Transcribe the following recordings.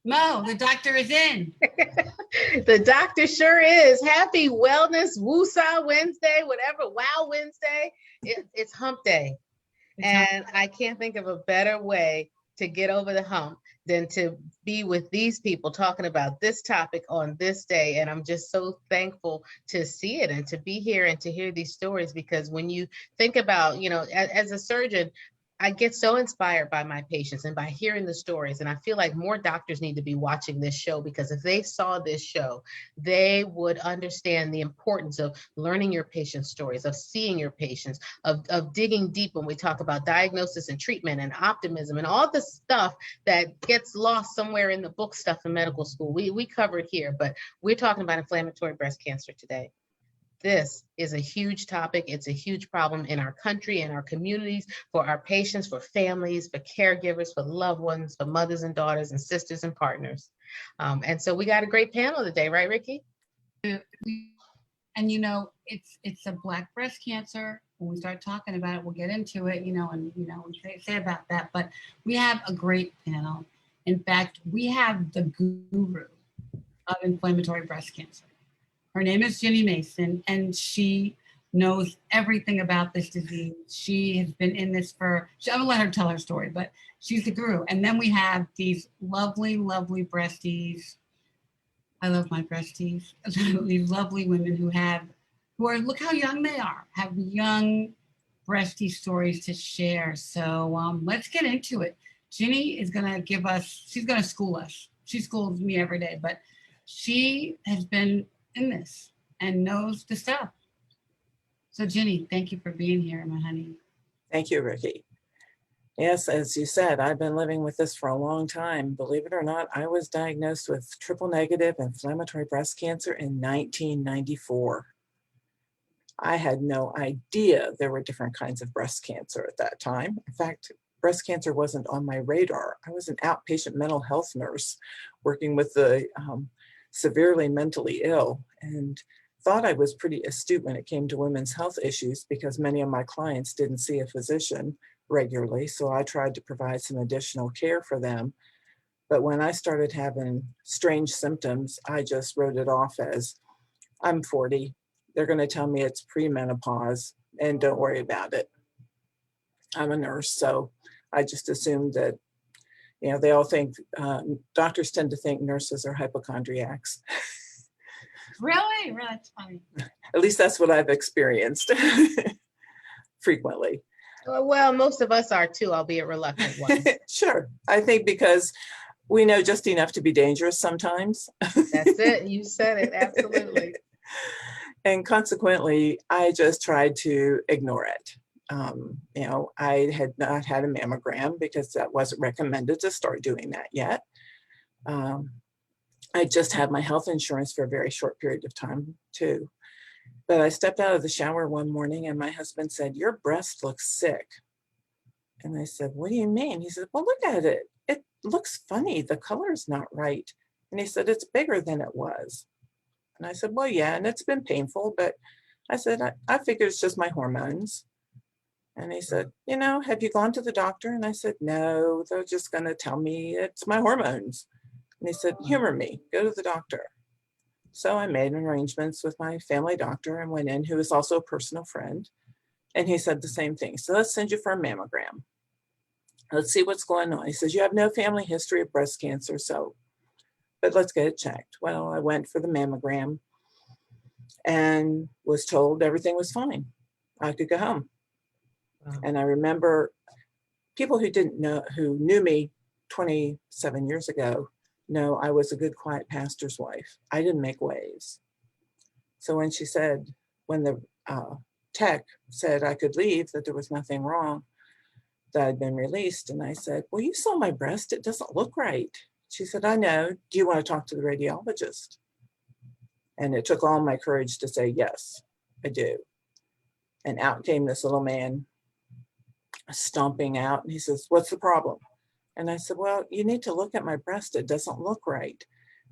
Mo, the doctor is in. The doctor sure is. Happy Wellness Woosah Wednesday, whatever. Wow Wednesday. It's hump day. And I can't think of a better way to get over the hump than to be with these people talking about this topic on this day. And I'm just so thankful to see it and to be here and to hear these stories, because when you think about, as a surgeon, I get so inspired by my patients and by hearing the stories. And I feel like more doctors need to be watching this show, because if they saw this show, they would understand the importance of learning your patient's stories, of seeing your patients, of digging deep when we talk about diagnosis and treatment and optimism and all the stuff that gets lost somewhere in the book stuff in medical school. We covered here, but we're talking about inflammatory breast cancer today. This is a huge topic. It's a huge problem in our country, in our communities, for our patients, for families, for caregivers, for loved ones, for mothers and daughters and sisters and partners. And so we got a great panel today, right, Ricky? And it's a Black breast cancer. When we start talking about it, we'll get into it, and we say about that. But we have a great panel. In fact, we have the guru of inflammatory breast cancer. Her name is Ginny Mason, and she knows everything about this disease. She has been in this I'm gonna let her tell her story, but she's the guru. And then we have these lovely, lovely breasties. I love my breasties. These lovely women who are, look how young they are, have young breasty stories to share. So let's get into it. Ginny is gonna she's gonna school us. She schools me every day, but she has been in this and knows the stuff. So Ginny, thank you for being here, my honey. Thank you, Ricky. Yes, as you said, I've been living with this for a long time. Believe it or not, I was diagnosed with triple negative inflammatory breast cancer in 1994. I had no idea there were different kinds of breast cancer at that time. In fact, breast cancer wasn't on my radar. I was an outpatient mental health nurse working with the severely mentally ill, and thought I was pretty astute when it came to women's health issues, because many of my clients didn't see a physician regularly. So I tried to provide some additional care for them. But when I started having strange symptoms, I just wrote it off as, I'm 40. They're going to tell me it's premenopause and don't worry about it. I'm a nurse, so I just assumed that they all think, doctors tend to think nurses are hypochondriacs. Really? Really? That's funny. At least that's what I've experienced frequently. Well, most of us are too, albeit reluctant ones. Sure. I think because we know just enough to be dangerous sometimes. That's it. You said it. Absolutely. And consequently, I just tried to ignore it. I had not had a mammogram because that wasn't recommended to start doing that yet. I just had my health insurance for a very short period of time too. But I stepped out of the shower one morning and my husband said, "Your breast looks sick." And I said, "What do you mean?" He said, "Well, look at it. It looks funny. The color's not right." And he said, "It's bigger than it was." And I said, "Well, yeah, and it's been painful, but," I said, I figured it's just my hormones." And he said, "Have you gone to the doctor?" And I said, "No, they're just going to tell me it's my hormones." And he said, "Humor me, go to the doctor." So I made arrangements with my family doctor and went in, who is also a personal friend. And he said the same thing. "So let's send you for a mammogram. Let's see what's going on." He says, "You have no family history of breast cancer, but let's get it checked." Well, I went for the mammogram and was told everything was fine. I could go home. Wow. And I remember people who knew me 27 years ago, know I was a good, quiet pastor's wife. I didn't make waves. So when the tech said I could leave, that there was nothing wrong, that I'd been released, and I said, "Well, you saw my breast. It doesn't look right." She said, "I know. Do you want to talk to the radiologist?" And it took all my courage to say, "Yes, I do." And out came this little man stomping out, and he says, "What's the problem?" And I said, "Well, you need to look at my breast. It doesn't look right."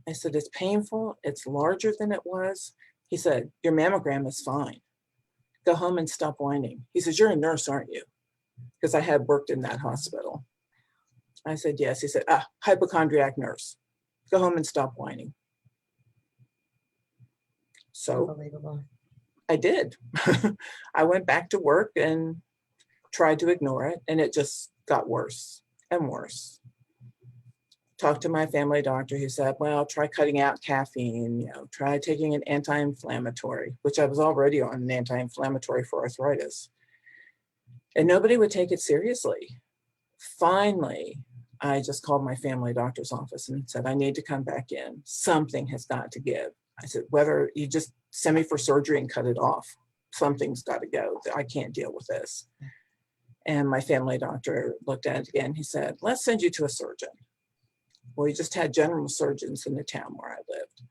I said, "It's painful. It's larger than it was." He said, "Your mammogram is fine. Go home and stop whining." He says, "You're a nurse, aren't you?" Because I had worked in that hospital. I said, "Yes." He said, hypochondriac nurse. go home and stop whining. So Unbelievable. I did. I went back to work and tried to ignore it, and it just got worse and worse. Talked to my family doctor, who said, well, try cutting out caffeine, try taking an anti-inflammatory, which I was already on an anti-inflammatory for arthritis. And nobody would take it seriously. Finally, I just called my family doctor's office and said, I need to come back in. Something has got to give. I said, whether you just send me for surgery and cut it off, something's got to go. I can't deal with this. And my family doctor looked at it again. He said, let's send you to a surgeon. Well, he just had general surgeons in the town where I lived.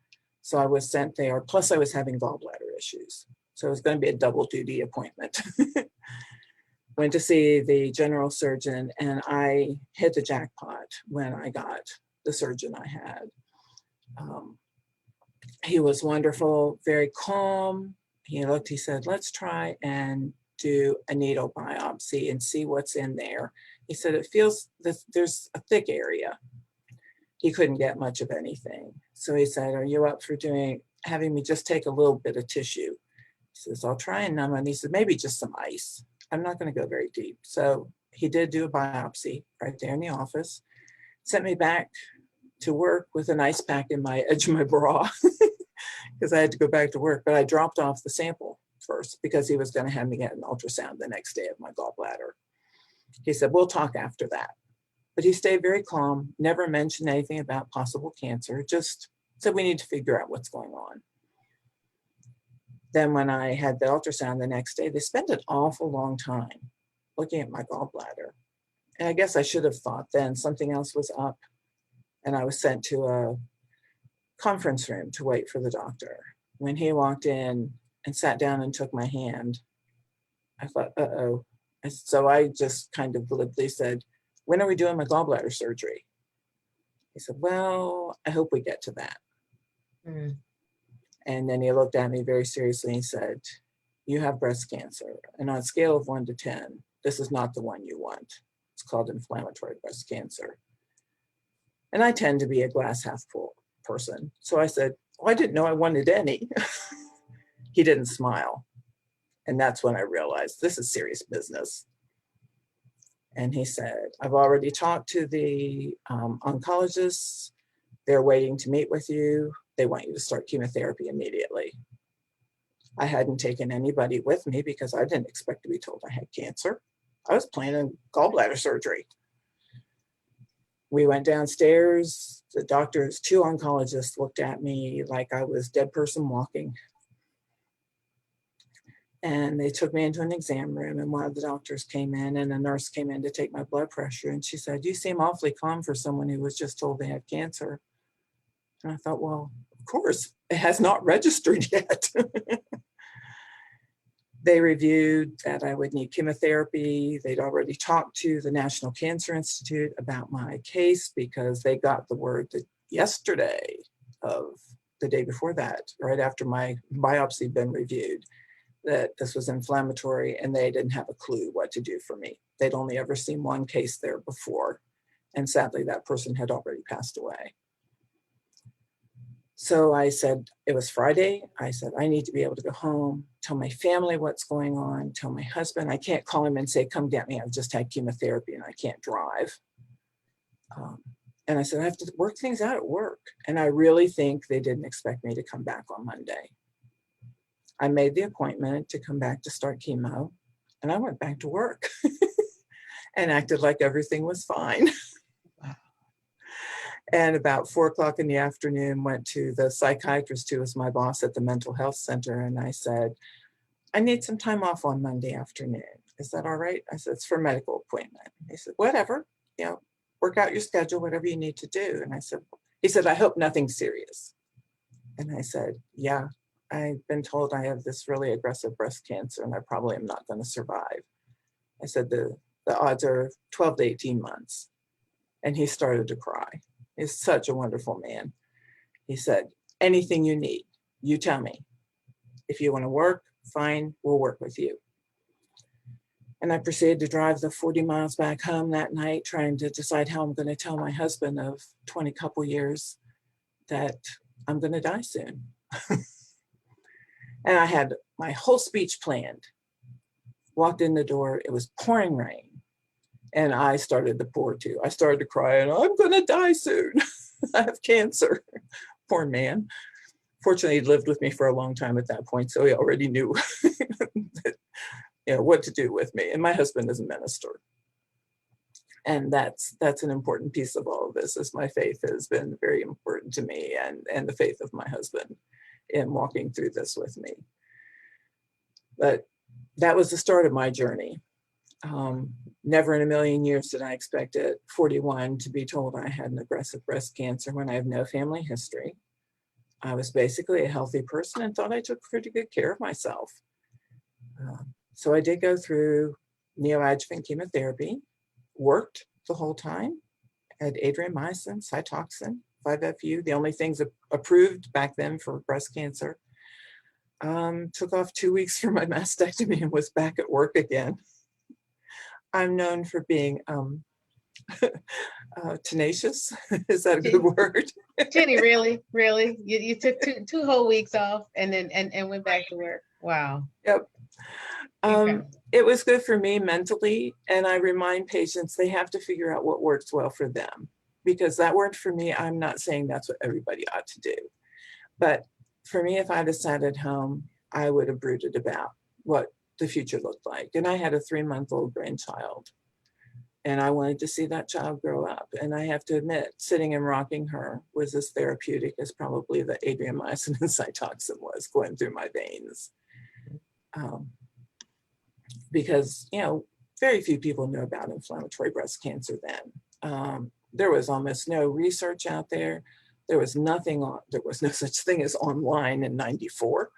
So I was sent there. Plus I was having gallbladder issues. So it was going to be a double duty appointment. Went to see the general surgeon, and I hit the jackpot when I got the surgeon I had. He was wonderful, very calm. He looked, he said, let's try and do a needle biopsy and see what's in there. He said, it feels that there's a thick area. He couldn't get much of anything. So he said, are you up for having me just take a little bit of tissue? He says, I'll try and numb it. And he said, maybe just some ice. I'm not going to go very deep. So he did do a biopsy right there in the office, sent me back to work with an ice pack in my edge of my bra because I had to go back to work. But I dropped off the sample first because he was going to have me get an ultrasound the next day of my gallbladder. He said, we'll talk after that. But he stayed very calm, never mentioned anything about possible cancer, just said we need to figure out what's going on. Then when I had the ultrasound the next day, they spent an awful long time looking at my gallbladder. And I guess I should have thought then something else was up. And I was sent to a conference room to wait for the doctor. When he walked in and sat down and took my hand, I thought, uh-oh. So I just kind of glibly said, when are we doing my gallbladder surgery? He said, well, I hope we get to that. Mm. And then he looked at me very seriously and said, you have breast cancer. And on a scale of 1 to 10, this is not the one you want. It's called inflammatory breast cancer. And I tend to be a glass half full person. So I said, oh, I didn't know I wanted any. He didn't smile. And that's when I realized this is serious business. And he said, I've already talked to the oncologists. They're waiting to meet with you. They want you to start chemotherapy immediately. I hadn't taken anybody with me because I didn't expect to be told I had cancer. I was planning gallbladder surgery. We went downstairs. The doctors, 2 oncologists looked at me like I was a dead person walking. And they took me into an exam room, and one of the doctors came in, and a nurse came in to take my blood pressure. And she said, you seem awfully calm for someone who was just told they had cancer. And I thought, well, of course, it has not registered yet. They reviewed that I would need chemotherapy. They'd already talked to the National Cancer Institute about my case because they got the word that yesterday of the day before that, right after my biopsy had been reviewed, that this was inflammatory, and they didn't have a clue what to do for me. They'd only ever seen one case there before. And sadly, that person had already passed away. So I said, it was Friday. I said, I need to be able to go home, tell my family what's going on, tell my husband. I can't call him and say, come get me. I've just had chemotherapy and I can't drive. And I said, I have to work things out at work. And I really think they didn't expect me to come back on Monday. I made the appointment to come back to start chemo, and I went back to work and acted like everything was fine. And about 4 o'clock in the afternoon, went to the psychiatrist who was my boss at the mental health center. And I said, I need some time off on Monday afternoon. Is that all right? I said, it's for a medical appointment. He said, whatever, work out your schedule, whatever you need to do. And he said, I hope nothing serious. And I said, yeah, I've been told I have this really aggressive breast cancer and I probably am not going to survive. I said, the odds are 12 to 18 months. And he started to cry. He's such a wonderful man. He said, anything you need, you tell me. If you want to work, fine, we'll work with you. And I proceeded to drive the 40 miles back home that night, trying to decide how I'm going to tell my husband of 20 couple years that I'm going to die soon. And I had my whole speech planned. Walked in the door, it was pouring rain. And I started to pour too. I started to cry and I'm going to die soon. I have cancer. Poor man. Fortunately, he'd lived with me for a long time at that point, so he already knew what to do with me. And my husband is a minister. And that's an important piece of all of this, is my faith has been very important to me, and the faith of my husband in walking through this with me. But that was the start of my journey. Never in a million years did I expect at 41 to be told I had an aggressive breast cancer when I have no family history. I was basically a healthy person and thought I took pretty good care of myself. So I did go through neoadjuvant chemotherapy, worked the whole time, had adriamycin, Cytoxan, 5-FU, the only things approved back then for breast cancer. Took off 2 weeks for my mastectomy and was back at work again. I'm known for being tenacious. Is that a good word? Jenny, really? You took two whole weeks off and then and went back to work. Wow. Yep. It was good for me mentally, and I remind patients they have to figure out what works well for them, because that worked for me. I'm not saying that's what everybody ought to do, but for me, if I'd have sat at home, I would have brooded about what the future looked like. And I had a 3-month-old grandchild, and I wanted to see that child grow up. And I have to admit, sitting and rocking her was as therapeutic as probably the adriamycin and Cytoxan was going through my veins. Because, very few people know about inflammatory breast cancer then. There was almost no research out there. There was no such thing as online in '94.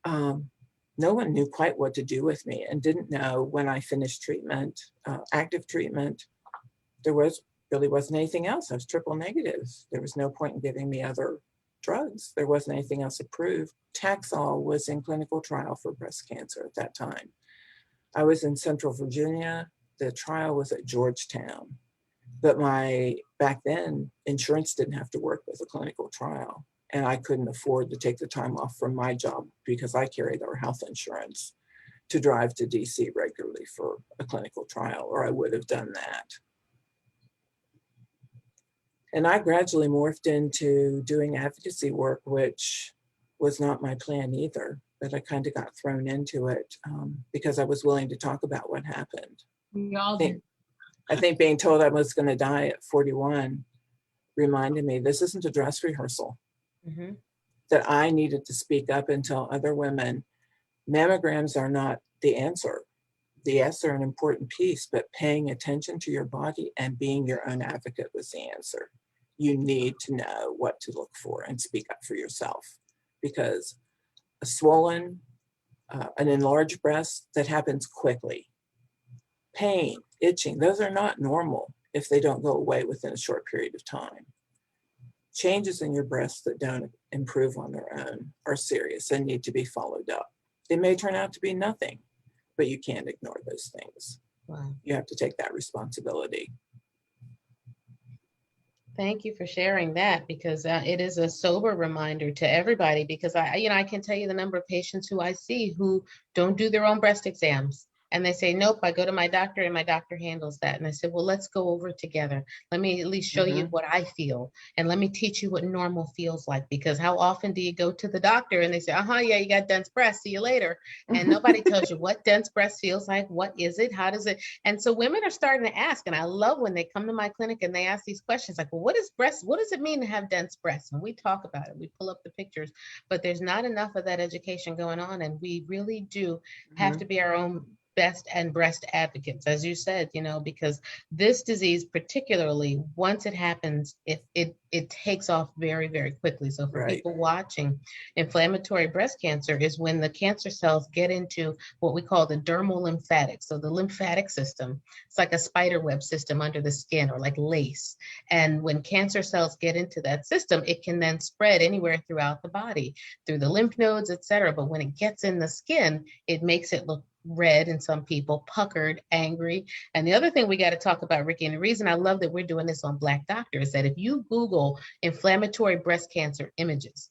No one knew quite what to do with me, and didn't know when I finished treatment, active treatment, there really wasn't anything else. I was triple negative. There was no point in giving me other drugs. There wasn't anything else approved. Taxol was in clinical trial for breast cancer at that time. I was in Central Virginia. The trial was at Georgetown. But back then, insurance didn't have to work with a clinical trial. And I couldn't afford to take the time off from my job, because I carried our health insurance, to drive to DC regularly for a clinical trial, or I would have done that. And I gradually morphed into doing advocacy work, which was not my plan either, but I kind of got thrown into it because I was willing to talk about what happened. We all do. I think being told I was going to die at 41 reminded me this isn't a dress rehearsal. Mm-hmm. That I needed to speak up and tell other women, mammograms are not the answer. Yes, are an important piece, but paying attention to your body and being your own advocate was the answer. You need to know what to look for and speak up for yourself, because a swollen, an enlarged breast, that happens quickly. Pain, itching, those are not normal if they don't go away within a short period of time. Changes in your breasts that don't improve on their own are serious and need to be followed up. It may turn out to be nothing, but you can't ignore those things. Wow. You have to take that responsibility. Thank you for sharing that, because it is a sober reminder to everybody, because I can tell you the number of patients who I see who don't do their own breast exams. And they say, nope, I go to my doctor and my doctor handles that. And I said, well, let's go over it together. Let me at least show you what I feel. And let me teach you what normal feels like. Because how often do you go to the doctor and they say, yeah, you got dense breast, see you later. And nobody tells you what dense breast feels like. What is it? How does it? And so women are starting to ask. And I love when they come to my clinic and they ask these questions like, well, what is breast? What does it mean to have dense breasts? And we talk about it. We pull up the pictures. But there's not enough of that education going on. And we really do have to be our own best and breast advocates, as you said, because this disease, particularly once it happens, it takes off very, very quickly. So for people watching, inflammatory breast cancer is when the cancer cells get into what we call the dermal lymphatics. So the lymphatic system, it's like a spider web system under the skin, or like lace. And when cancer cells get into that system, it can then spread anywhere throughout the body, through the lymph nodes, etc. But when it gets in the skin, it makes it look red in some people, puckered, angry. And the other thing we got to talk about, Ricky, and the reason I love that we're doing this on Black Doctor is that if you Google inflammatory breast cancer images,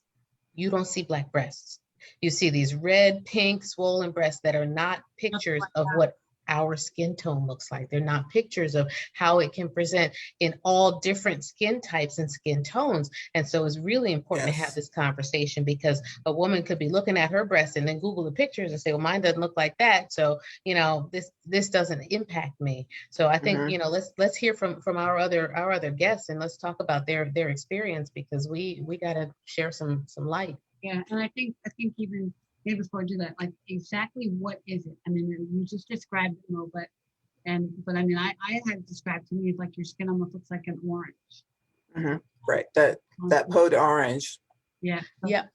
you don't see Black breasts. You see these red, pink, swollen breasts that are not pictures of what our skin tone looks like. They're not pictures of how it can present in all different skin types and skin tones. And so it's really important to have this conversation, because a woman could be looking at her breast and then Google the pictures and say, well, mine doesn't look like that. So, you know, this doesn't impact me. So I think, you know, let's hear from our other guests, and let's talk about their experience, because we got to share some light. Yeah, and I think even maybe before I do that, like, exactly what is it? I mean, you just described it a little bit, but I mean, I had it described to me as like your skin almost looks like an orange. Right, that pot orange. Yeah.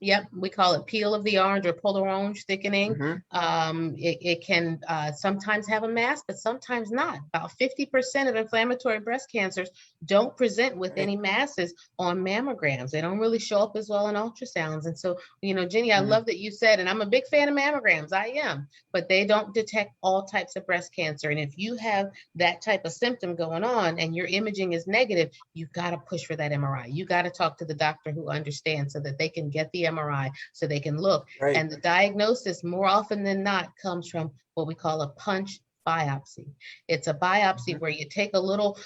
Yep. We call it peel of the orange or polar orange thickening. It can sometimes have a mass, but sometimes not. About 50% of inflammatory breast cancers don't present with any masses on mammograms. They don't really show up as well in ultrasounds. And so, you know, Jenny, I love that you said, and I'm a big fan of mammograms, I am, but they don't detect all types of breast cancer. And if you have that type of symptom going on and your imaging is negative, you've got to push for that MRI. You got to talk to the doctor who understands, so that they can get the MRI, so they can look. And the diagnosis more often than not comes from what we call a punch biopsy. It's a biopsy where you take a little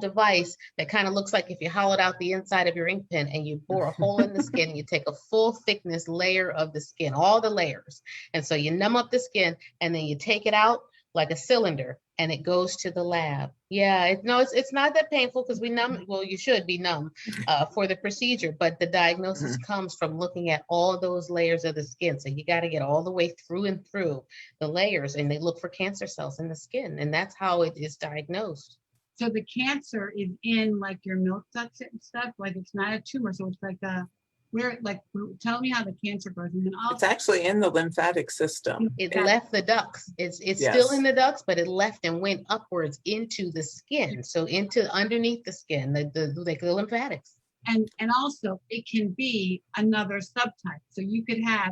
device that kind of looks like if you hollowed out the inside of your ink pen, and you bore a hole in the skin, and you take a full thickness layer of the skin, all the layers. And so you numb up the skin, and then you take it out like a cylinder, and it goes to the lab. Yeah, it's not that painful, because we numb, well, you should be numb for the procedure, but the diagnosis comes from looking at all those layers of the skin. So you got to get all the way through and through the layers, and they look for cancer cells in the skin, and that's how it is diagnosed. So the cancer is in like your milk ducts and stuff, like it's not a tumor. So it's like tell me how the cancer grows. And then It's actually in the lymphatic system. It left the ducts. It's still in the ducts, but it left and went upwards into the skin. So into underneath the skin, the lymphatics. And also it can be another subtype. So you could have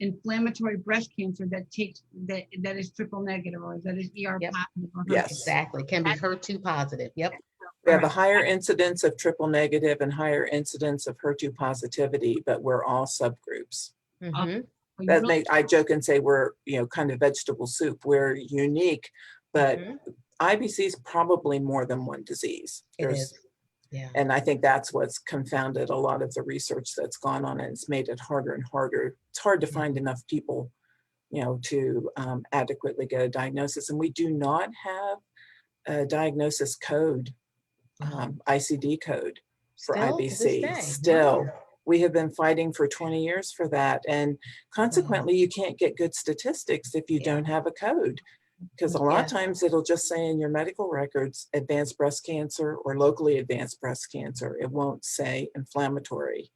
inflammatory breast cancer that is triple negative, or that is ER positive. Or yes, exactly. Can be HER2 positive. Yep. We have a higher incidence of triple negative and higher incidence of HER2 positivity, but we're all subgroups. I joke and say we're, kind of vegetable soup. We're unique, but IBC is probably more than one disease. It is. Yeah. And I think that's what's confounded a lot of the research that's gone on, and it's made it harder and harder. It's hard to find enough people, to adequately get a diagnosis. And we do not have a diagnosis code, ICD code for IBC. Still, we have been fighting for 20 years for that. And consequently, you can't get good statistics if you don't have a code. Because a lot of times it'll just say in your medical records, advanced breast cancer or locally advanced breast cancer. It won't say inflammatory.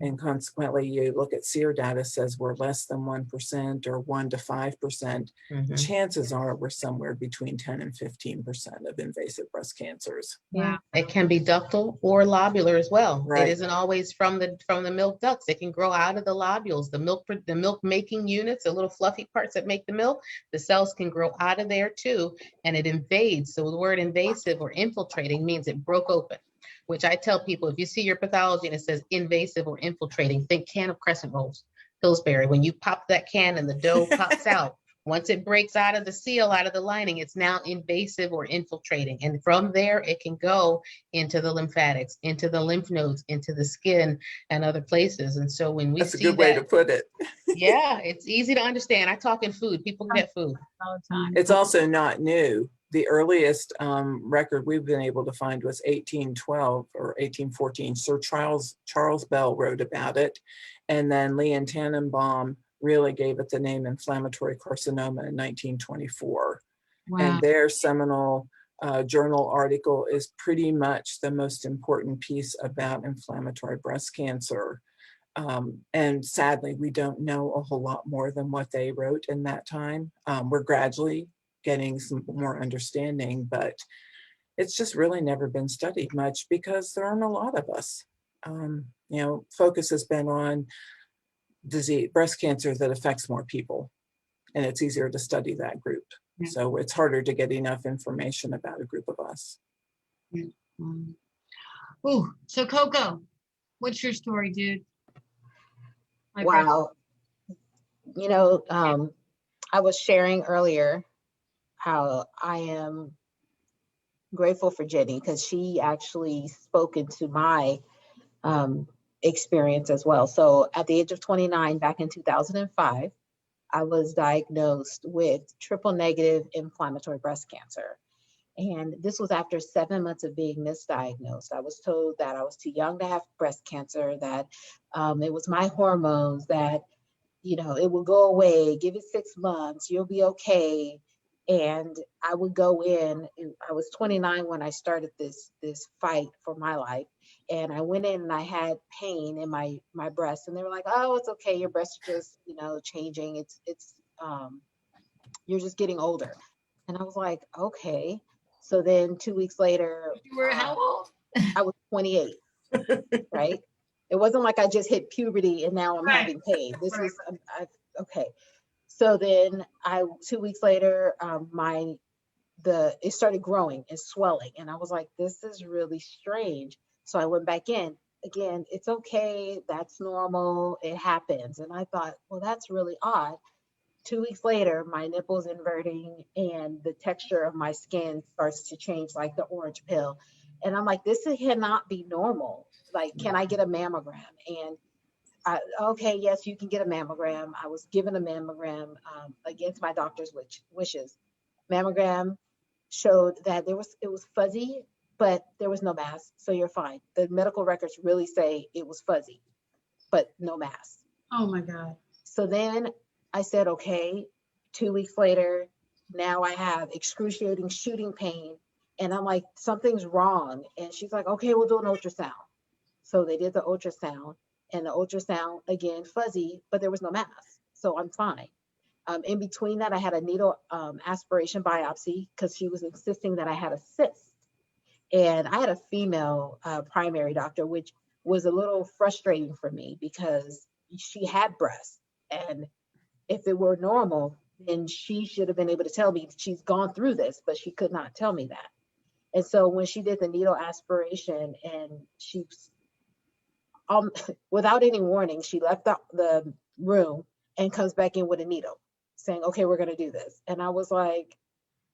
And consequently, you look at SEER data, says we're less than 1% or 1 to 5%. Chances are we're somewhere between 10 and 15% of invasive breast cancers. Yeah, it can be ductal or lobular as well. Right. It isn't always from the milk ducts. It can grow out of the lobules, the milk making units, the little fluffy parts that make the milk. The cells can grow out of there too, and it invades. So the word invasive or infiltrating means it broke open. Which I tell people, if you see your pathology and it says invasive or infiltrating, think can of crescent rolls, Pillsbury. When you pop that can and the dough pops out, once it breaks out of the seal, out of the lining, it's now invasive or infiltrating. And from there, it can go into the lymphatics, into the lymph nodes, into the skin and other places. And so when we That's a good way to put it. Yeah, it's easy to understand. I talk in food. People can get food all the time. It's also not new. The earliest record we've been able to find was 1812 or 1814. Sir Charles Bell wrote about it. And then Leon Tannenbaum really gave it the name inflammatory carcinoma in 1924. Wow. And their seminal journal article is pretty much the most important piece about inflammatory breast cancer. And sadly, we don't know a whole lot more than what they wrote in that time. We're gradually getting some more understanding, but it's just really never been studied much because there aren't a lot of us. Focus has been on breast cancer that affects more people. and it's easier to study that group. Yeah. So it's harder to get enough information about a group of us. Yeah. Ooh, so Coco, what's your story, dude? My breast- Wow. You know, I was sharing earlier how I am grateful for Jenny because she actually spoke into my um, experience as well. So at the age of 29, back in 2005, I was diagnosed with triple negative inflammatory breast cancer. And this was after 7 months of being misdiagnosed. I was told that I was too young to have breast cancer, that it was my hormones, that it will go away, give it 6 months, you'll be okay. And I would go in, and I was 29 when I started this fight for my life. And I went in and I had pain in my breast, and they were like, "Oh, it's okay. Your breasts are just, changing. It's you're just getting older." And I was like, "Okay." So then 2 weeks later, You were how old? I was 28, right? It wasn't like I just hit puberty and now I'm Right. having pain. This Right. was okay. So then 2 weeks later, it started growing and swelling, and I was like, this is really strange. So I went back in again. It's okay. That's normal. It happens. And I thought, well, that's really odd. 2 weeks later, my nipples inverting and the texture of my skin starts to change like the orange pill. And I'm like, this cannot be normal. Like, can I get a mammogram? And okay, yes, you can get a mammogram. I was given a mammogram against my doctor's wishes. Mammogram showed that it was fuzzy, but there was no mass, so you're fine. The medical records really say it was fuzzy, but no mass. Oh my God. So then I said, okay. 2 weeks later, now I have excruciating shooting pain, and I'm like, something's wrong. And she's like, okay, we'll do an ultrasound. So they did the ultrasound, and the ultrasound, again, fuzzy, but there was no mass. So I'm fine. In between that, I had a needle aspiration biopsy because she was insisting that I had a cyst. And I had a female primary doctor, which was a little frustrating for me because she had breasts. And if it were normal, then she should have been able to tell me she's gone through this, but she could not tell me that. And so when she did the needle aspiration and she without any warning, she left the room and comes back in with a needle saying, okay, we're going to do this. And I was like,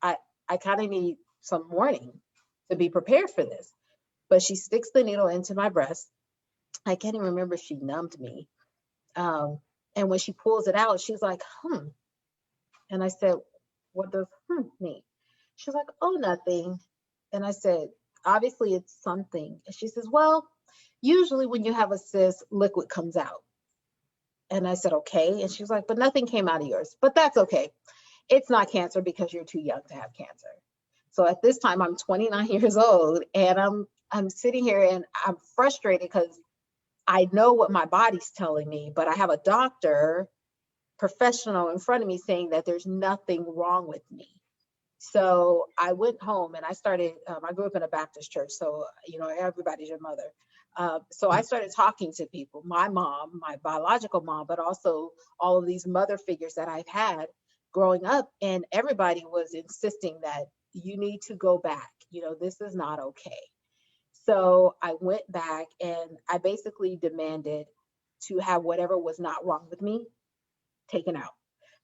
I, I kind of need some warning to be prepared for this. But she sticks the needle into my breast. I can't even remember if she numbed me. And when she pulls it out, she's like, And I said, what does mean? She's like, oh, nothing. And I said, obviously it's something. And she says, well, usually when you have a cyst, liquid comes out. And I said, okay. And she was like, but nothing came out of yours. But that's okay. It's not cancer because you're too young to have cancer. So at this time, I'm 29 years old, and I'm sitting here and I'm frustrated because I know what my body's telling me, but I have a doctor, professional in front of me saying that there's nothing wrong with me. So I went home and I started, I grew up in a Baptist church, so, everybody's your mother. So I started talking to people, my mom, my biological mom, but also all of these mother figures that I've had growing up. And everybody was insisting that you need to go back. This is not okay. So I went back and I basically demanded to have whatever was not wrong with me taken out.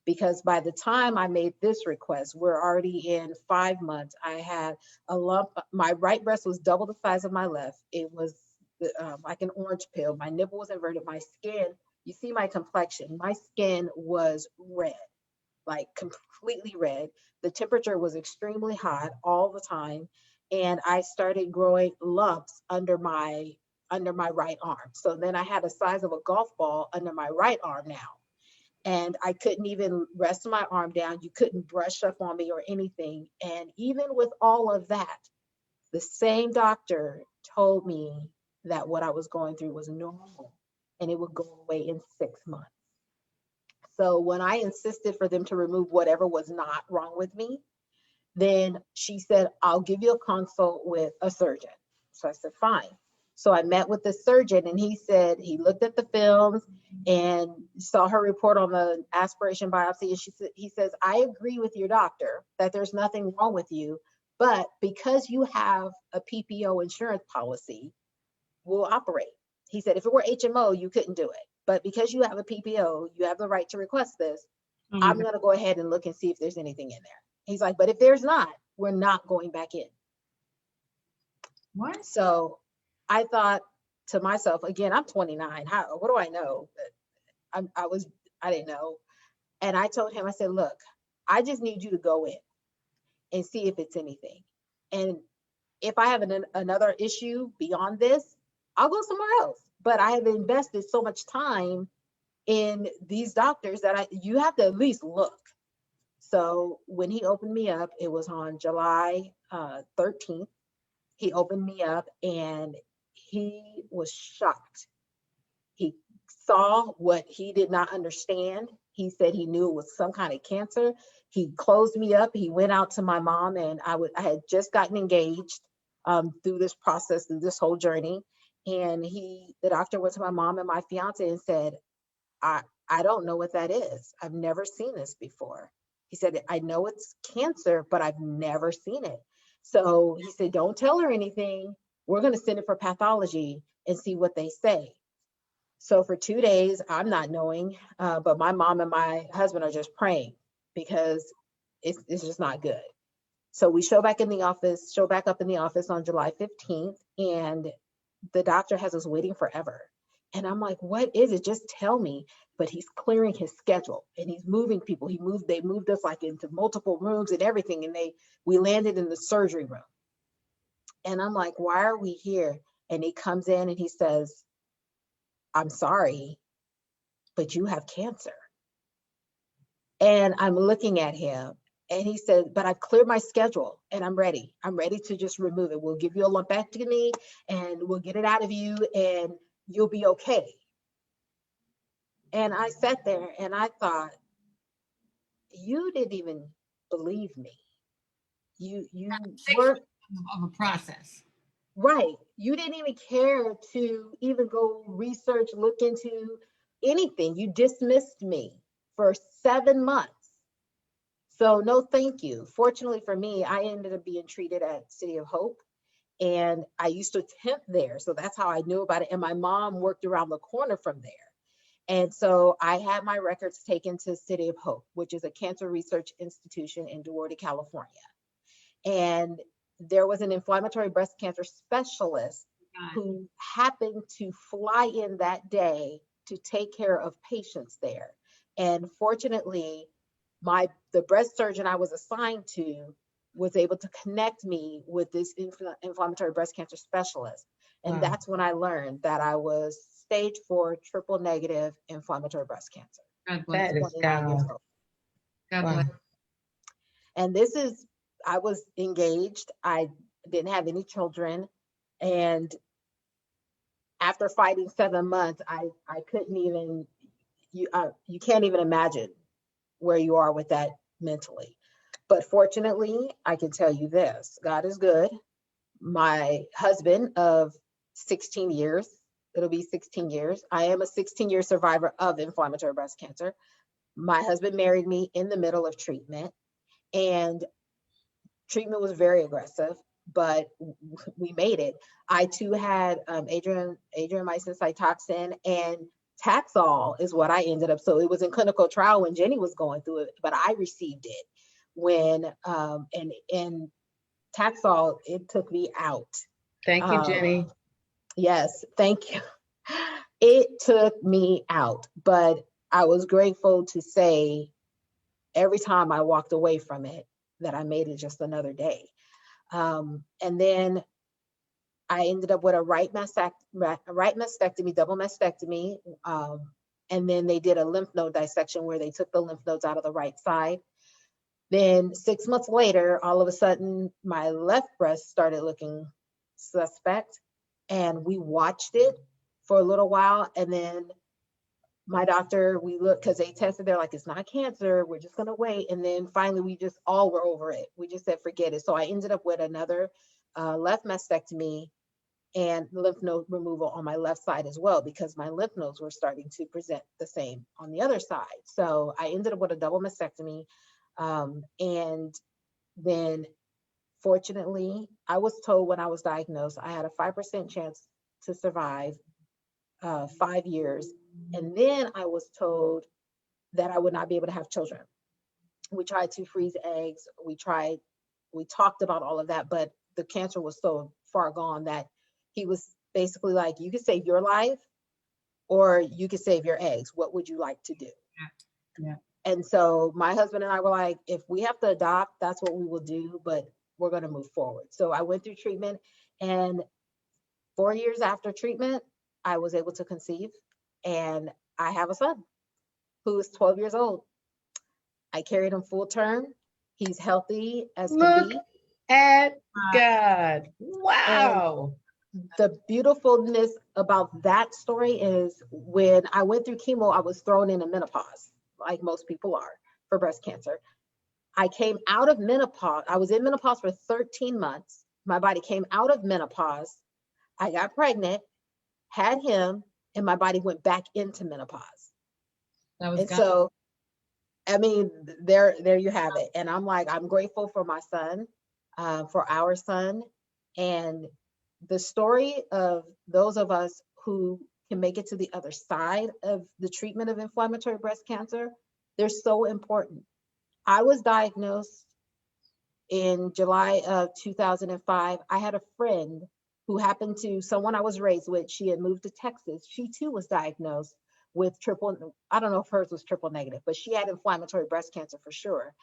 Because by the time I made this request, we're already in 5 months. I had a lump. My right breast was double the size of my left. It was like an orange peel. My nipple was inverted. My skin, you see my complexion. My skin was red, like completely red. The temperature was extremely hot all the time. And I started growing lumps under my right arm. So then I had the size of a golf ball under my right arm now. And I couldn't even rest my arm down. You couldn't brush up on me or anything. And even with all of that, the same doctor told me that what I was going through was normal and it would go away in 6 months. So when I insisted for them to remove whatever was not wrong with me, then she said, I'll give you a consult with a surgeon. So I said, fine. So I met with the surgeon, and he said he looked at the films and saw her report on the aspiration biopsy. And he says, I agree with your doctor that there's nothing wrong with you, but because you have a PPO insurance policy, we'll operate. He said, if it were HMO, you couldn't do it. But because you have a PPO, you have the right to request this. Oh my I'm God. going to go ahead and look and see if there's anything in there. He's like, but if there's not, we're not going back in. What? So I thought to myself, again, I'm 29. What do I know? I didn't know. And I told him, I said, look, I just need you to go in and see if it's anything. And if I have another issue beyond this, I'll go somewhere else. But I have invested so much time in these doctors that you have to at least look. So when he opened me up, it was on July 13th. He opened me up and he was shocked. He saw what he did not understand. He said he knew it was some kind of cancer. He closed me up. He went out to my mom, and I had just gotten engaged through this process, through this whole journey. And the doctor went to my mom and my fiance and said, I don't know what that is. I've never seen this before. He said, I know it's cancer, but I've never seen it. So he said, don't tell her anything. We're going to send it for pathology and see what they say. So for 2 days, I'm not knowing, but my mom and my husband are just praying because it's just not good. So we show back up in the office on July 15th, and the doctor has us waiting forever. And I'm like, what is it? Just tell me. But he's clearing his schedule and he's moving people. They moved us like into multiple rooms and everything. And we landed in the surgery room. And I'm like, why are we here? And he comes in and he says, I'm sorry, but you have cancer. And I'm looking at him and he said, but I've cleared my schedule and I'm ready. I'm ready to just remove it. We'll give you a lumpectomy and we'll get it out of you and you'll be okay. And I sat there and I thought, you didn't even believe me. You weren't Of a process. right. You didn't even care to even go research, look into anything. You dismissed me for 7 months. So no, thank you. Fortunately for me, I ended up being treated at City of Hope. And I used to temp there. So that's how I knew about it. And my mom worked around the corner from there. And so I had my records taken to City of Hope, which is a cancer research institution in Duarte, California. And there was an inflammatory breast cancer specialist who happened to fly in that day to take care of patients there. And fortunately, the breast surgeon I was assigned to was able to connect me with this inflammatory breast cancer specialist. And Wow. that's when I learned that I was stage 4 triple negative inflammatory breast cancer. God bless. That is 29 years God. old. God Wow. bless. And I was engaged. I didn't have any children. And after fighting 7 months, I couldn't even, you can't even imagine where you are with that mentally. But fortunately, I can tell you this, God is good. My husband of 16 years, it'll be 16 years. I am a 16-year survivor of inflammatory breast cancer. My husband married me in the middle of treatment, and treatment was very aggressive, but we made it. I too had adriamycin cytoxin, and Taxol is what I ended up. So it was in clinical trial when Jenny was going through it, but I received it when and Taxol, it took me out. Thank you, Jenny. Yes, thank you. It took me out, but I was grateful to say every time I walked away from it that I made it just another day. And then I ended up with a right mastectomy, double mastectomy. And then they did a lymph node dissection where they took the lymph nodes out of the right side. Then 6 months later, all of a sudden, my left breast started looking suspect. And we watched it for a little while. And then my doctor, we looked, because they tested, they're like, it's not cancer, we're just gonna wait. And then finally we just all were over it. We just said, forget it. So I ended up with another left mastectomy and lymph node removal on my left side as well, because my lymph nodes were starting to present the same on the other side. So I ended up with a double mastectomy. And then fortunately, I was told when I was diagnosed, I had a 5% chance to survive 5 years. And then I was told that I would not be able to have children. We tried to freeze eggs. We talked about all of that, but the cancer was so far gone that he was basically like, you could save your life or you could save your eggs. What would you like to do? Yeah. And so my husband and I were like, if we have to adopt, that's what we will do, but we're going to move forward. So I went through treatment, and 4 years after treatment, I was able to conceive, and I have a son who is 12 years old. I carried him full term. He's healthy as can Look be. at God. Wow. The beautifulness about that story is when I went through chemo, I was thrown into menopause, like most people are for breast cancer. I came out of menopause. I was in menopause for 13 months. My body came out of menopause. I got pregnant, had him, and my body went back into menopause. That was And God. so, I mean, there you have it. And I'm like, I'm grateful for my son, for our son, and the story of those of us who can make it to the other side of the treatment of inflammatory breast cancer, they're so important. I was diagnosed in July of 2005. I had a friend who happened to, someone I was raised with, she had moved to Texas. She too was diagnosed with I don't know if hers was triple negative, but she had inflammatory breast cancer for sure.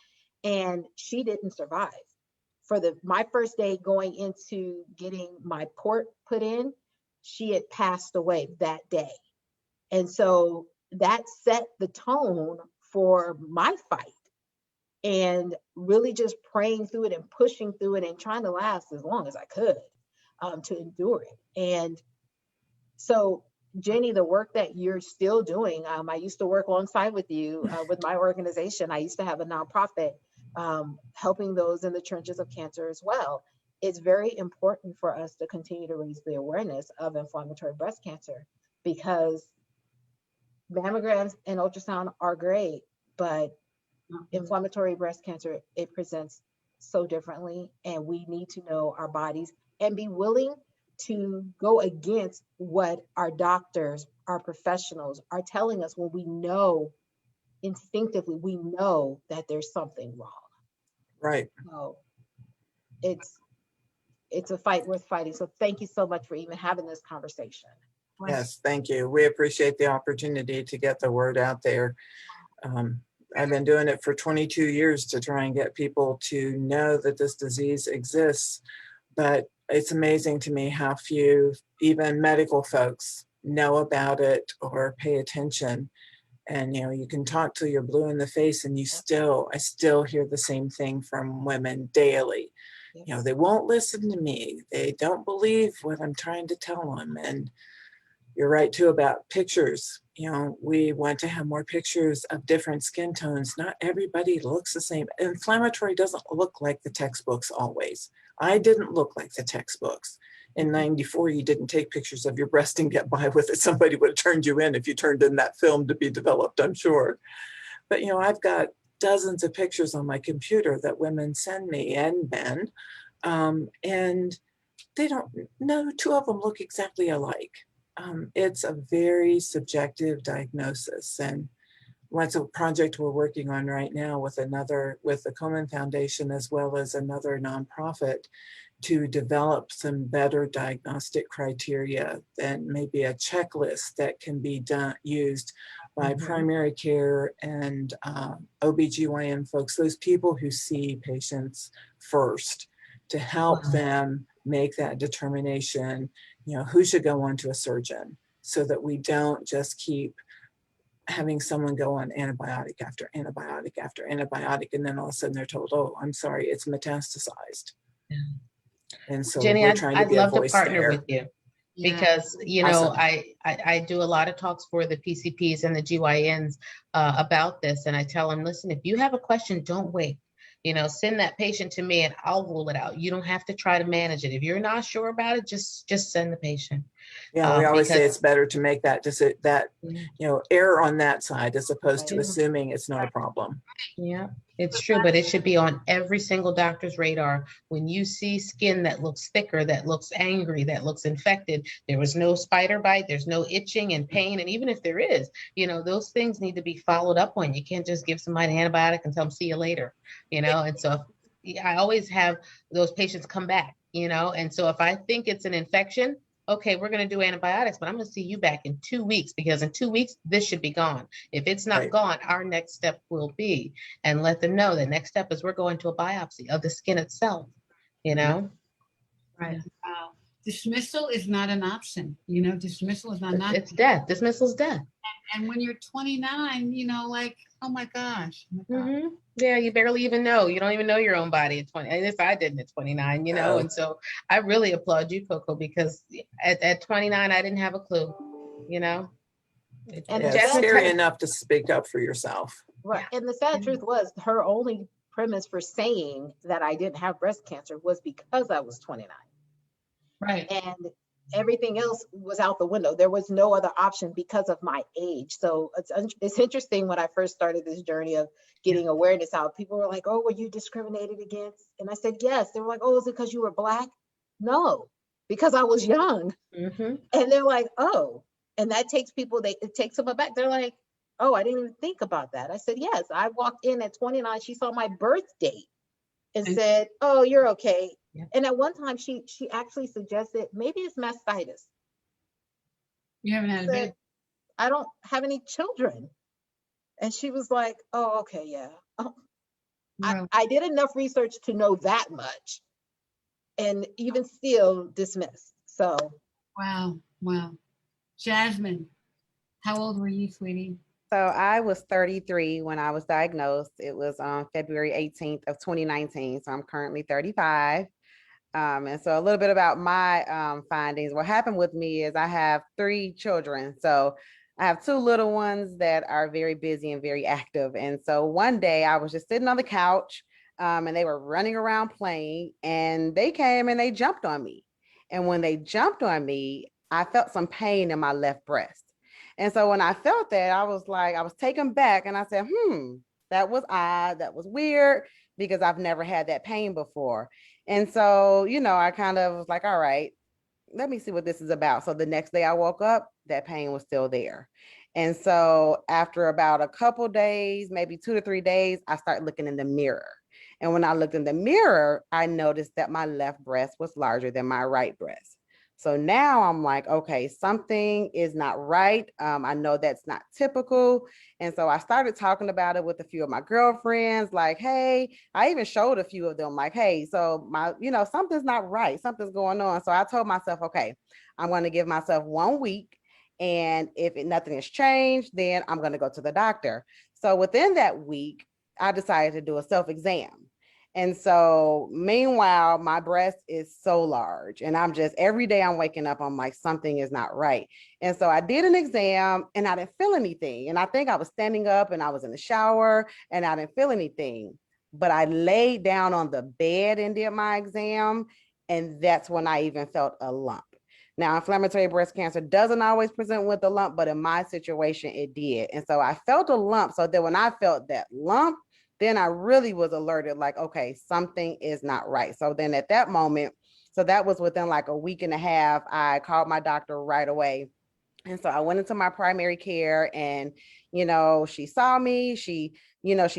And she didn't survive. For my first day going into getting my port put in, she had passed away that day. And so that set the tone for my fight, and really just praying through it and pushing through it and trying to last as long as I could to endure it. And so, Jenny, the work that you're still doing, I used to work alongside with you with my organization. I used to have a nonprofit helping those in the trenches of cancer as well. It's very important for us to continue to raise the awareness of inflammatory breast cancer, because mammograms and ultrasound are great, but inflammatory breast cancer, it presents so differently, and we need to know our bodies and be willing to go against what our doctors, our professionals are telling us when we know instinctively, we know that there's something wrong. Right. So it's a fight worth fighting. So thank you so much for even having this conversation. Yes, thank you. We appreciate the opportunity to get the word out there. I've been doing it for 22 years to try and get people to know that this disease exists, but it's amazing to me how few, even medical folks, know about it or pay attention. And, you know, you can talk till you're blue in the face and I still hear the same thing from women daily. Yes. You know, they won't listen to me. They don't believe what I'm trying to tell them. And you're right too about pictures. You know, we want to have more pictures of different skin tones. Not everybody looks the same. Inflammatory doesn't look like the textbooks always. I didn't look like the textbooks. In '94, you didn't take pictures of your breast and get by with it. Somebody would have turned you in if you turned in that film to be developed, I'm sure. But, you know, I've got dozens of pictures on my computer that women send me and men. And they don't know, two of them look exactly alike. It's a very subjective diagnosis, and what's a project we're working on right now with the Komen Foundation as well as another nonprofit to develop some better diagnostic criteria and maybe a checklist that can be used by primary care and OBGYN folks, those people who see patients first, to help them make that determination, you know, who should go on to a surgeon, so that we don't just keep having someone go on antibiotic after antibiotic after antibiotic, and then all of a sudden they're told, oh, I'm sorry, it's metastasized. Yeah. And so Jenny, we're trying to be a voice there. I'd love to partner with you. Because, you know, awesome. I do a lot of talks for the PCPs and the GYNs about this. And I tell them, listen, if you have a question, don't wait. Send that patient to me and I'll rule it out. You don't have to try to manage it. If you're not sure about it, just send the patient. Yeah, we always say Because it's better to make that error on that side as opposed to Yeah. assuming it's not a problem. Yeah, it's true, but it should be on every single doctor's radar. When you see skin that looks thicker, that looks angry, that looks infected, there was no spider bite, there's no itching and pain. And even if there is, those things need to be followed up on. You can't just give somebody an antibiotic and tell them see you later, And so I always have those patients come back, And so if I think it's an infection, okay, we're going to do antibiotics, but I'm going to see you back in 2 weeks because in 2 weeks, this should be gone. If it's not Right. gone, our next step will be, and let them know the next step is we're going to a biopsy of the skin itself, Right. Yeah. Dismissal is not an option. Dismissal is not an option. It's death. Dismissal's death. And when you're 29, like, oh my gosh. Yeah, you barely even know. You don't even know your own body at 20. At least I didn't at 29, Oh. And so I really applaud you, Coco, because at 29, I didn't have a clue, And it's scary enough to speak up for yourself. Right. And the sad truth was her only premise for saying that I didn't have breast cancer was because I was 29. Right. And everything else was out the window. There was no other option because of my age. So it's interesting when I first started this journey of getting awareness out. People were like, "Oh, were you discriminated against?" And I said, "Yes." They were like, "Oh, is it because you were Black?" No, because I was young. And they're like, "Oh," and that takes people. It takes them aback. They're like, "Oh, I didn't even think about that." I said, "Yes." I walked in at 29. She saw my birth date and said, "Oh, you're okay." Yeah. And at one time, she actually suggested maybe it's mastitis. You haven't had a baby. I don't have any children. And she was like, "Oh, okay, yeah." Oh, Wow. I did enough research to know that much, and even still dismissed. So, Wow. Jasmine, how old were you, sweetie? So I was 33 when I was diagnosed. It was on February 18th of 2019. So I'm currently 35. And so a little bit about my findings. What happened with me is I have 3 children. So I have 2 little ones that are very busy and very active. And so one day I was just sitting on the couch and they were running around playing and they came and they jumped on me. And when they jumped on me, I felt some pain in my left breast. And so when I felt that, I was taken back and I said, that was odd. That was weird because I've never had that pain before. And so, I kind of was like, all right, let me see what this is about. So the next day I woke up, that pain was still there. And so after about a couple days, maybe 2 to 3 days, I started looking in the mirror. And when I looked in the mirror, I noticed that my left breast was larger than my right breast. So now I'm like, okay, something is not right. I know that's not typical. And so I started talking about it with a few of my girlfriends, like, hey, I even showed a few of them like, hey, so something's not right. Something's going on. So I told myself, okay, I'm going to give myself 1 week. And if nothing has changed, then I'm going to go to the doctor. So within that week, I decided to do a self-exam. And so meanwhile, my breast is so large and every day I'm waking up, I'm like, something is not right. And so I did an exam and I didn't feel anything. And I think I was standing up and I was in the shower and I didn't feel anything, but I laid down on the bed and did my exam. And that's when I even felt a lump. Now, inflammatory breast cancer doesn't always present with a lump, but in my situation, it did. And so I felt a lump. So then when I felt that lump, then I really was alerted like, okay, something is not right. So then at that moment, so that was within like a week and a half, I called my doctor right away. And so I went into my primary care and, she saw me, she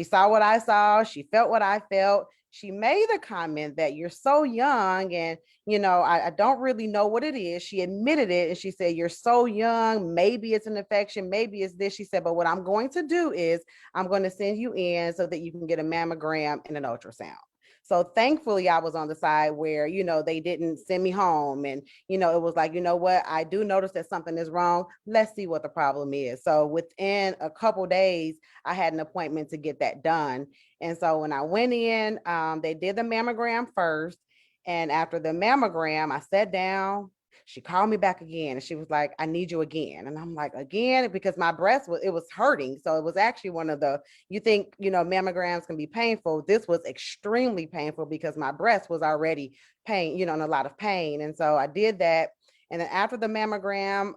saw what I saw, she felt what I felt. She made a comment that you're so young and, I don't really know what it is. She admitted it and she said, you're so young. Maybe it's an infection. Maybe it's this. She said, but what I'm going to do is I'm going to send you in so that you can get a mammogram and an ultrasound. So thankfully I was on the side where, they didn't send me home and, it was like, you know what, I do notice that something is wrong. Let's see what the problem is. So within a couple days, I had an appointment to get that done. And so when I went in, they did the mammogram first. And after the mammogram, I sat down, She called me back again and she was like, I need you again. And I'm like, again, because my breast was, it was hurting. So it was actually one of the, you think, mammograms can be painful. This was extremely painful because my breast was already pain, in a lot of pain. And so I did that. And then after the mammogram,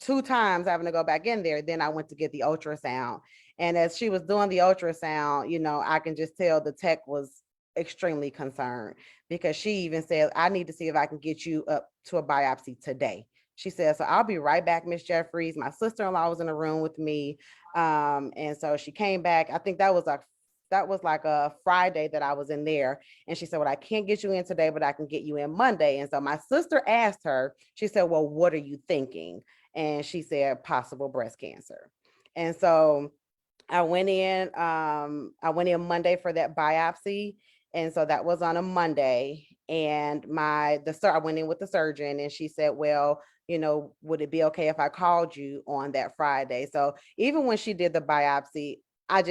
2 times having to go back in there, then I went to get the ultrasound. And as she was doing the ultrasound, I can just tell the tech was extremely concerned because she even said, I need to see if I can get you up to a biopsy today. She said, so I'll be right back, Miss Jeffries. My sister-in-law was in the room with me. And so she came back. I think that was like a Friday that I was in there. And she said, well, I can't get you in today, but I can get you in Monday. And so my sister asked her, she said, well, what are you thinking? And she said, possible breast cancer. And so I went in Monday for that biopsy. And so that was on a Monday. And I went in with the surgeon and she said, well, would it be okay if I called you on that Friday? So even when she did the biopsy, I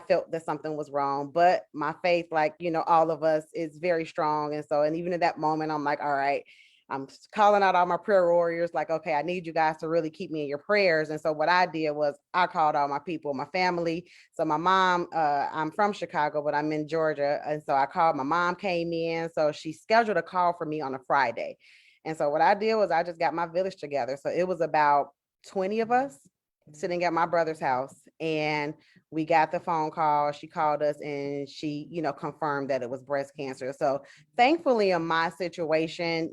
felt that something was wrong, but my faith, like, all of us, is very strong. And so, and even in that moment, I'm like, all right, I'm calling out all my prayer warriors, like, okay, I need you guys to really keep me in your prayers. And so what I did was I called all my people, my family. So my mom, I'm from Chicago, but I'm in Georgia. And so I called, my mom came in. So she scheduled a call for me on a Friday. And so what I did was I just got my village together. So it was about 20 of us sitting at my brother's house, and we got the phone call. She called us and she, confirmed that it was breast cancer. So thankfully in my situation,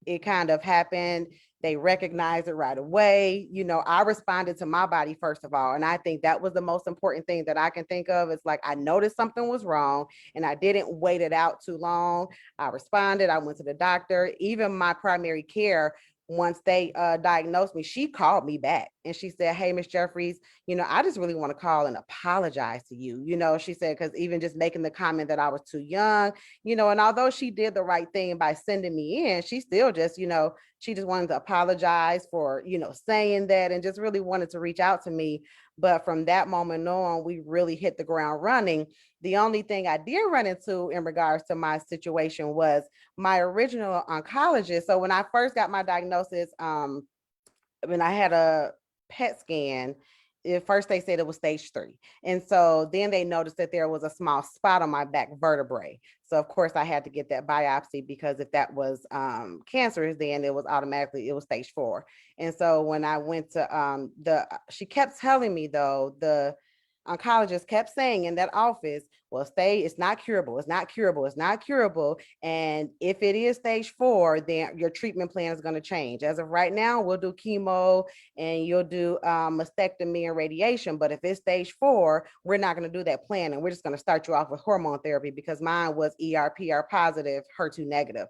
it kind of happened. They recognized it right away. I responded to my body first of all. And I think that was the most important thing that I can think of. It's like, I noticed something was wrong and I didn't wait it out too long. I responded, I went to the doctor. Even my primary care, once they diagnosed me, she called me back and she said, hey, Miss Jeffries, I just really want to call and apologize to you. She said, because even just making the comment that I was too young, and although she did the right thing by sending me in, she still just, she just wanted to apologize for, saying that, and just really wanted to reach out to me. But from that moment on, we really hit the ground running. The only thing I did run into in regards to my situation was my original oncologist. So when I first got my diagnosis, when I had a PET scan, at first they said it was stage 3. And so then they noticed that there was a small spot on my back vertebrae. So of course I had to get that biopsy because if that was cancerous, then it was stage 4. And so when I went to she kept telling me though, the oncologist kept saying in that office, well, it's not curable, it's not curable, it's not curable. And if it is stage 4, then your treatment plan is going to change. As of right now, we'll do chemo and you'll do mastectomy and radiation. But if it's stage 4, we're not going to do that plan. And we're just going to start you off with hormone therapy because mine was ER/PR positive, HER2 negative.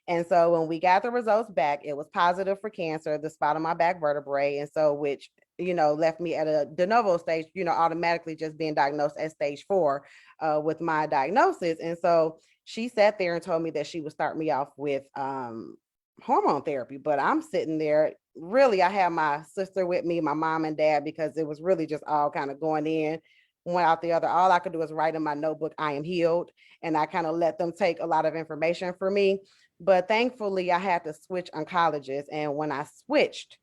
And so when we got the results back, it was positive for cancer, the spot on my back vertebrae. And so, which, left me at a de novo stage, automatically just being diagnosed as stage 4 with my diagnosis. And so she sat there and told me that she would start me off with hormone therapy. But I'm sitting there, really, I had my sister with me, my mom and dad, because it was really just all kind of going in, one out the other. All I could do was write in my notebook, I am healed. And I kind of let them take a lot of information for me. But thankfully, I had to switch oncologists. And when I switched,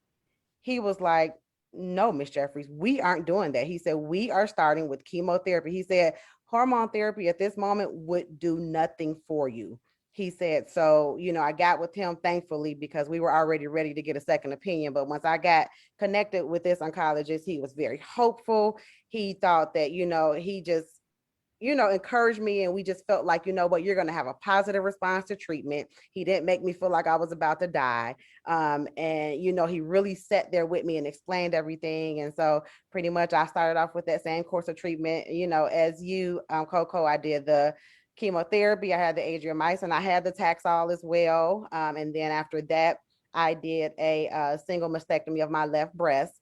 he was like, no, Miss Jeffries, we aren't doing that. He said, we are starting with chemotherapy. He said, hormone therapy at this moment would do nothing for you. He said, so, I got with him, thankfully, because we were already ready to get a second opinion. But once I got connected with this oncologist, he was very hopeful. He thought that, he just, encouraged me. And we just felt like, what, you're going to have a positive response to treatment. He didn't make me feel like I was about to die. And, he really sat there with me and explained everything. And so pretty much I started off with that same course of treatment, as you, Coco, I did the chemotherapy. I had the adriamycin, I had the Taxol as well. And then after that, I did a single mastectomy of my left breast.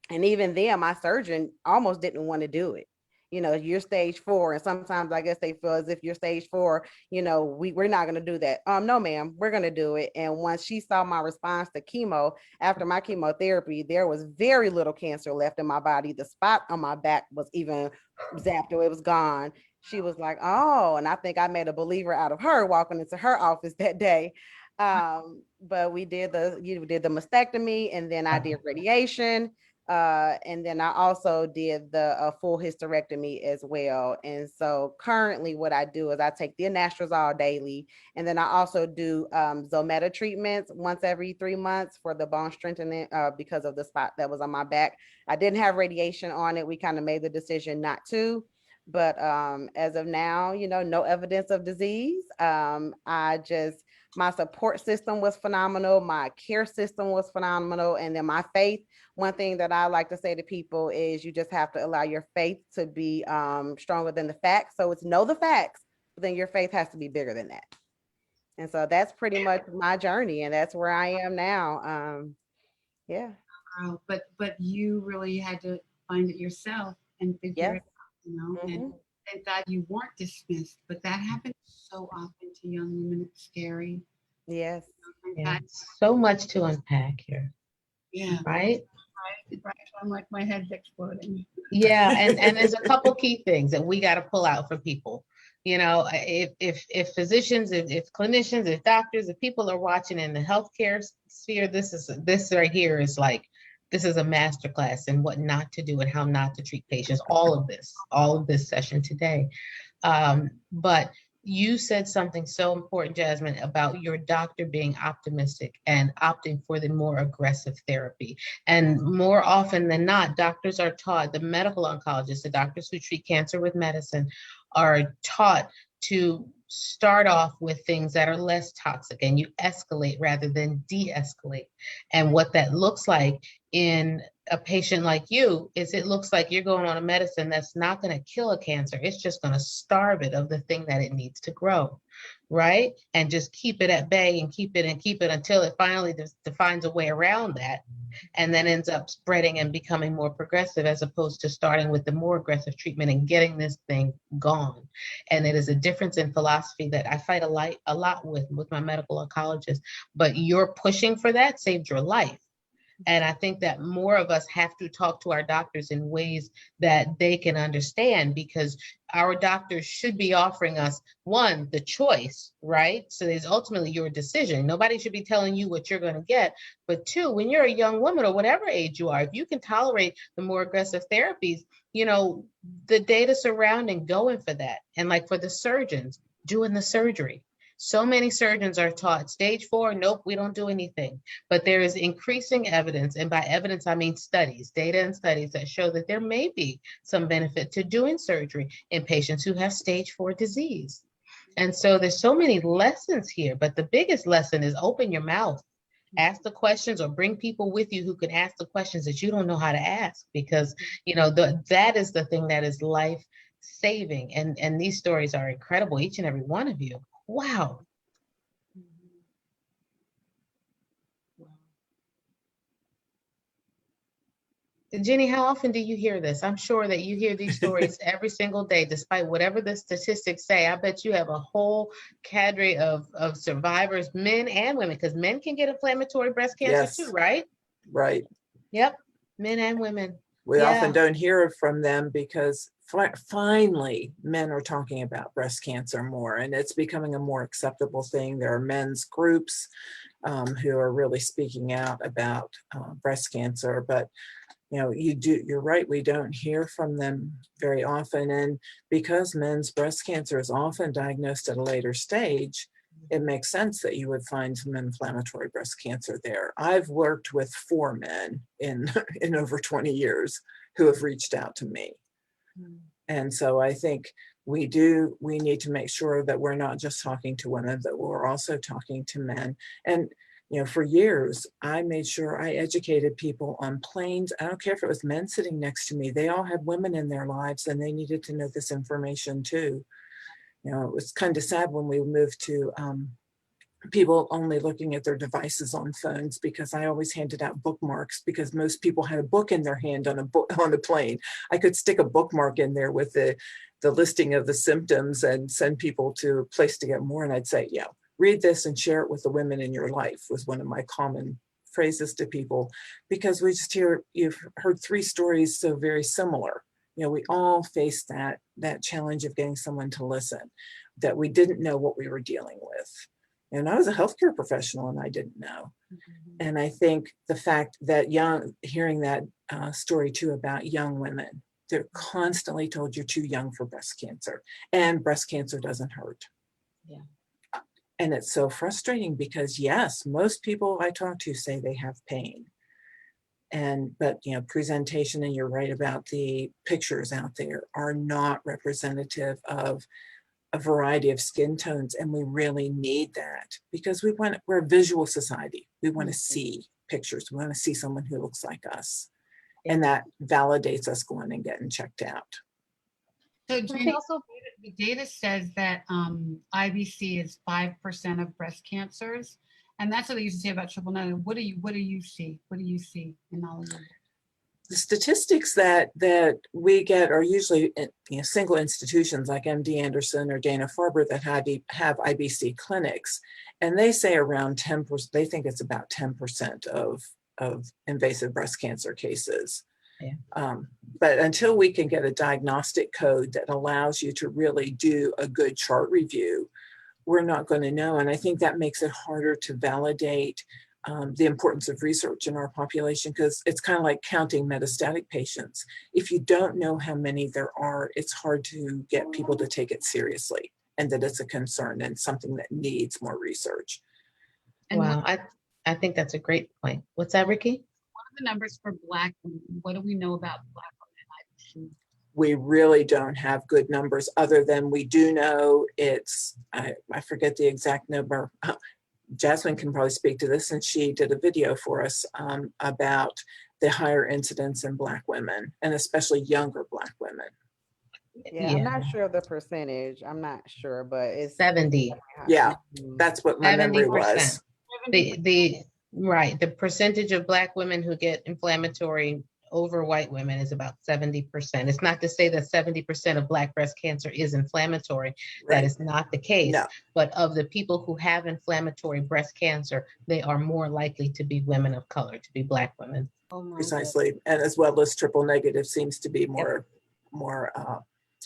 And even then, my surgeon almost didn't want to do it. You're stage 4. And sometimes I guess they feel as if you're stage 4, we're not going to do that. No, ma'am, we're going to do it. And once she saw my response to chemo, after my chemotherapy, there was very little cancer left in my body. The spot on my back was even zapped away, it was gone. She was like, oh, and I think I made a believer out of her walking into her office that day. But you did the mastectomy, and then I did radiation. And then I also did the full hysterectomy as well. And so currently what I do is I take the anastrozole daily, and then I also do Zometa treatments once every 3 months for the bone strengthening because of the spot that was on my back. I didn't have radiation on it. We kind of made the decision not to. But as of now, no evidence of disease. My support system was phenomenal. My care system was phenomenal. And then my faith, one thing that I like to say to people is you just have to allow your faith to be stronger than the facts. So it's know the facts, but then your faith has to be bigger than that. And so that's pretty much my journey. And that's where I am now. Yeah. But you really had to find it yourself and figure it out, and thank God you weren't dismissed. But that happens so often to young women. It's scary. Yes. Yeah. So much to unpack here. Yeah. Right? Right. I'm like, my head's exploding. Yeah, and there's a couple key things that we got to pull out for people. If physicians, if clinicians, if doctors, if people are watching in the healthcare sphere, this right here is like, this is a masterclass in what not to do and how not to treat patients. All of this session today. But you said something so important, Jasmine, about your doctor being optimistic and opting for the more aggressive therapy. And more often than not, doctors are taught, the medical oncologists, the doctors who treat cancer with medicine, are taught to start off with things that are less toxic, and you escalate rather than de-escalate. And what that looks like in a patient like you is it looks like you're going on a medicine that's not going to kill a cancer. It's just going to starve it of the thing that it needs to grow, right? And just keep it at bay and keep it until it finally finds a way around that, and then ends up spreading and becoming more progressive, as opposed to starting with the more aggressive treatment and getting this thing gone. And it is a difference in philosophy that I fight a lot with my medical oncologist. But your pushing for that saved your life. And I think that more of us have to talk to our doctors in ways that they can understand, because our doctors should be offering us, one, the choice, right? So it's ultimately your decision. Nobody should be telling you what you're going to get. But two, when you're a young woman or whatever age you are, if you can tolerate the more aggressive therapies, the data surrounding going for that. And like for the surgeons doing the surgery. So many surgeons are taught stage 4, nope, we don't do anything. But there is increasing evidence, and by evidence, I mean studies, data and studies that show that there may be some benefit to doing surgery in patients who have stage 4 disease. And so there's so many lessons here, but the biggest lesson is open your mouth, ask the questions, or bring people with you who can ask the questions that you don't know how to ask, because, that is the thing that is life saving. And these stories are incredible, each and every one of you. Wow. Jenny, how often do you hear this? I'm sure that you hear these stories every single day, despite whatever the statistics say. I bet you have a whole cadre of survivors, men and women, because men can get inflammatory breast cancer too, right? Right. Yep. Men and women. We often don't hear from them because finally men are talking about breast cancer more, and it's becoming a more acceptable thing. There are men's groups who are really speaking out about breast cancer, but you're right, we don't hear from them very often. And because men's breast cancer is often diagnosed at a later stage, it makes sense that you would find some inflammatory breast cancer there. I've worked with 4 men in over 20 years who have reached out to me. And so I think we need to make sure that we're not just talking to women, but we're also talking to men. And for years, I made sure I educated people on planes. I don't care if it was men sitting next to me. They all had women in their lives, and they needed to know this information too. It was kind of sad when we moved to people only looking at their devices on phones, because I always handed out bookmarks, because most people had a book in their hand on a plane. I could stick a bookmark in there with the listing of the symptoms and send people to a place to get more. And I'd say, read this and share it with the women in your life, was one of my common phrases to people, because you've heard 3 stories so very similar. We all face that challenge of getting someone to listen, that we didn't know what we were dealing with. And I was a healthcare professional and I didn't know. And I think the fact that hearing that story too about young women, they're constantly told you're too young for breast cancer, and breast cancer doesn't hurt. Yeah. And it's so frustrating because yes, most people I talk to say they have pain. But presentation, and you're right about the pictures out there, are not representative of a variety of skin tones, and we really need that because we're a visual society. We want to see pictures. We want to see someone who looks like us, and that validates us going and getting checked out. So Jenny, the data says that IBC is 5% of breast cancers, and that's what they used to say about triple negative. What do you see? What do you see in all of them? The statistics that we get are usually in single institutions like MD Anderson or Dana-Farber that have IBC clinics, and they say around 10%. They think it's about 10% of invasive breast cancer cases. Yeah. But until we can get a diagnostic code that allows you to really do a good chart review, we're not going to know. And I think that makes it harder to validate the importance of research in our population, because it's kind of like counting metastatic patients. If you don't know how many there are, it's hard to get people to take it seriously and that it's a concern and something that needs more research. Wow, I think that's a great point. What's that, Ricky? What are the numbers for Black women? What do we know about Black women? We really don't have good numbers, other than we do know it's, I forget the exact number. Jasmine can probably speak to this, and she did a video for us about the higher incidence in Black women, and especially younger Black women. Yeah, I'm not sure of the percentage. I'm not sure, but it's 70. Yeah, that's what my memory 70%. was. The percentage of Black women who get inflammatory over white women is about 70%. It's not to say that 70% of Black breast cancer is inflammatory. Right. That is not the case. No. But of the people who have inflammatory breast cancer, they are more likely to be women of color, to be Black women. Precisely. And as well as triple negative seems to be more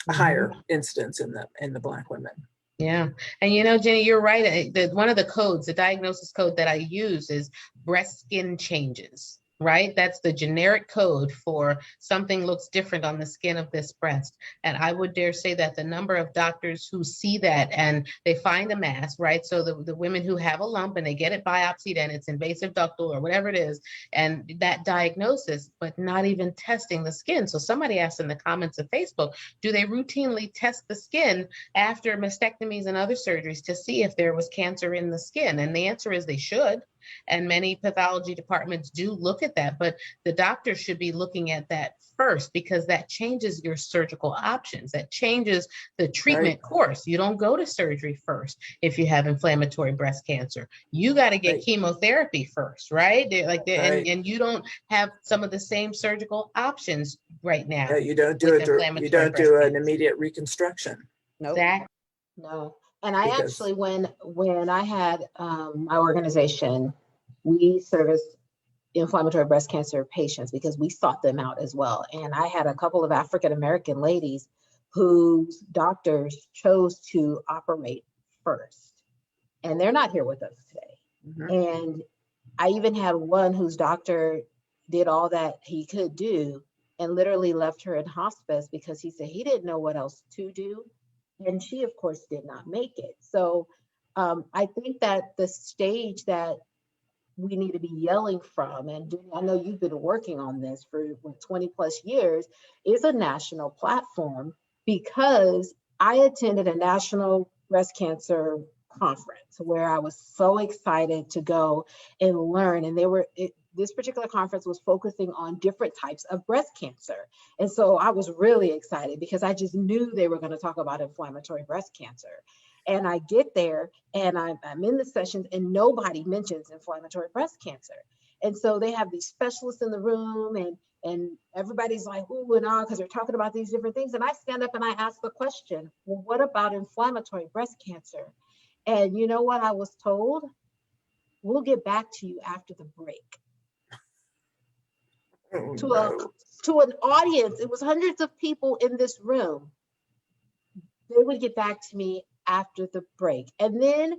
a higher incidence in the Black women. Yeah. And Jenny, you're right. One of the codes, the diagnosis code that I use is breast skin changes. Right? That's the generic code for something looks different on the skin of this breast. And I would dare say that the number of doctors who see that and they find a mass, right? So the women who have a lump and they get it biopsied and it's invasive ductal or whatever it is, and that diagnosis, but not even testing the skin. So somebody asked in the comments of Facebook, do they routinely test the skin after mastectomies and other surgeries to see if there was cancer in the skin? And the answer is they should. And many pathology departments do look at that, but the doctor should be looking at that first, because that changes your surgical options. That changes the treatment course. You don't go to surgery first if you have inflammatory breast cancer. You got to get chemotherapy first, right? And you don't have some of the same surgical options right now. Yeah, you don't do an immediate reconstruction. Nope. No. And I actually, when I had my organization, we service inflammatory breast cancer patients because we sought them out as well. And I had a couple of African-American ladies whose doctors chose to operate first. And they're not here with us today. Mm-hmm. And I even had one whose doctor did all that he could do and literally left her in hospice because he said he didn't know what else to do. And she, of course, did not make it. So I think that the stage that we need to be yelling from, and I know you've been working on this for 20 plus years, is a national platform, because I attended a national breast cancer conference where I was so excited to go and learn. And this particular conference was focusing on different types of breast cancer. And so I was really excited because I just knew they were going to talk about inflammatory breast cancer. And I get there and I'm in the sessions and nobody mentions inflammatory breast cancer. And so they have these specialists in the room and everybody's like, ooh and ah, because they're talking about these different things. And I stand up and I ask the question, well, what about inflammatory breast cancer? And you know what I was told? We'll get back to you after the break. To an audience, it was hundreds of people in this room. They would get back to me after the break. And then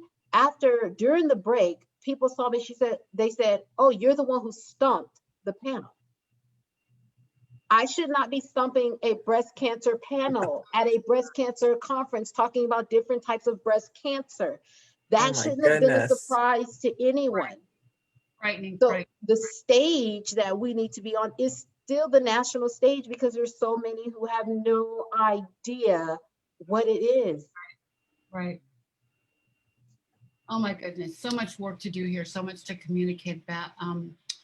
during the break, people saw me. They said, "Oh, you're the one who stumped the panel." I should not be stumping a breast cancer panel at a breast cancer conference talking about different types of breast cancer. Oh That my shouldn't have been a goodness. surprise to anyone. Frightening, So right? the stage that we need to be on is still the national stage, because there's so many who have no idea what it is. Right. Oh my goodness, so much work to do here, so much to communicate about.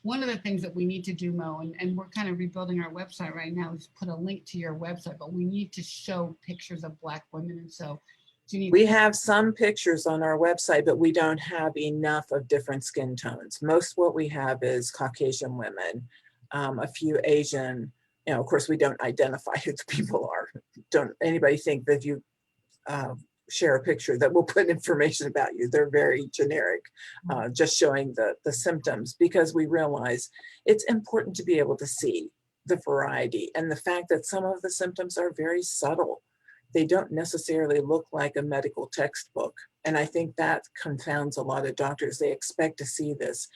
One of the things that we need to do, Mo, and we're kind of rebuilding our website right now, is put a link to your website, but we need to show pictures of Black women. And so do you need We have some pictures on our website, but we don't have enough of different skin tones. Most what we have is Caucasian women, a few Asian. You know, of course, we don't identify who the people are. Don't anybody think that you share a picture that will put information about you. They're very generic, just showing the symptoms, because we realize it's important to be able to see the variety and the fact that some of the symptoms are very subtle. They don't necessarily look like a medical textbook. And I think that confounds a lot of doctors. They expect to see this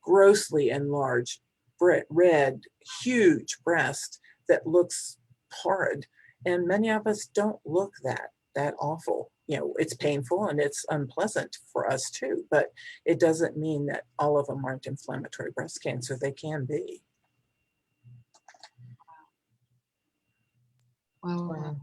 grossly enlarged, red, huge breast that looks horrid. And many of us don't look that awful. You know, it's painful and it's unpleasant for us too, but it doesn't mean that all of them aren't inflammatory breast cancer. They can be. Wow.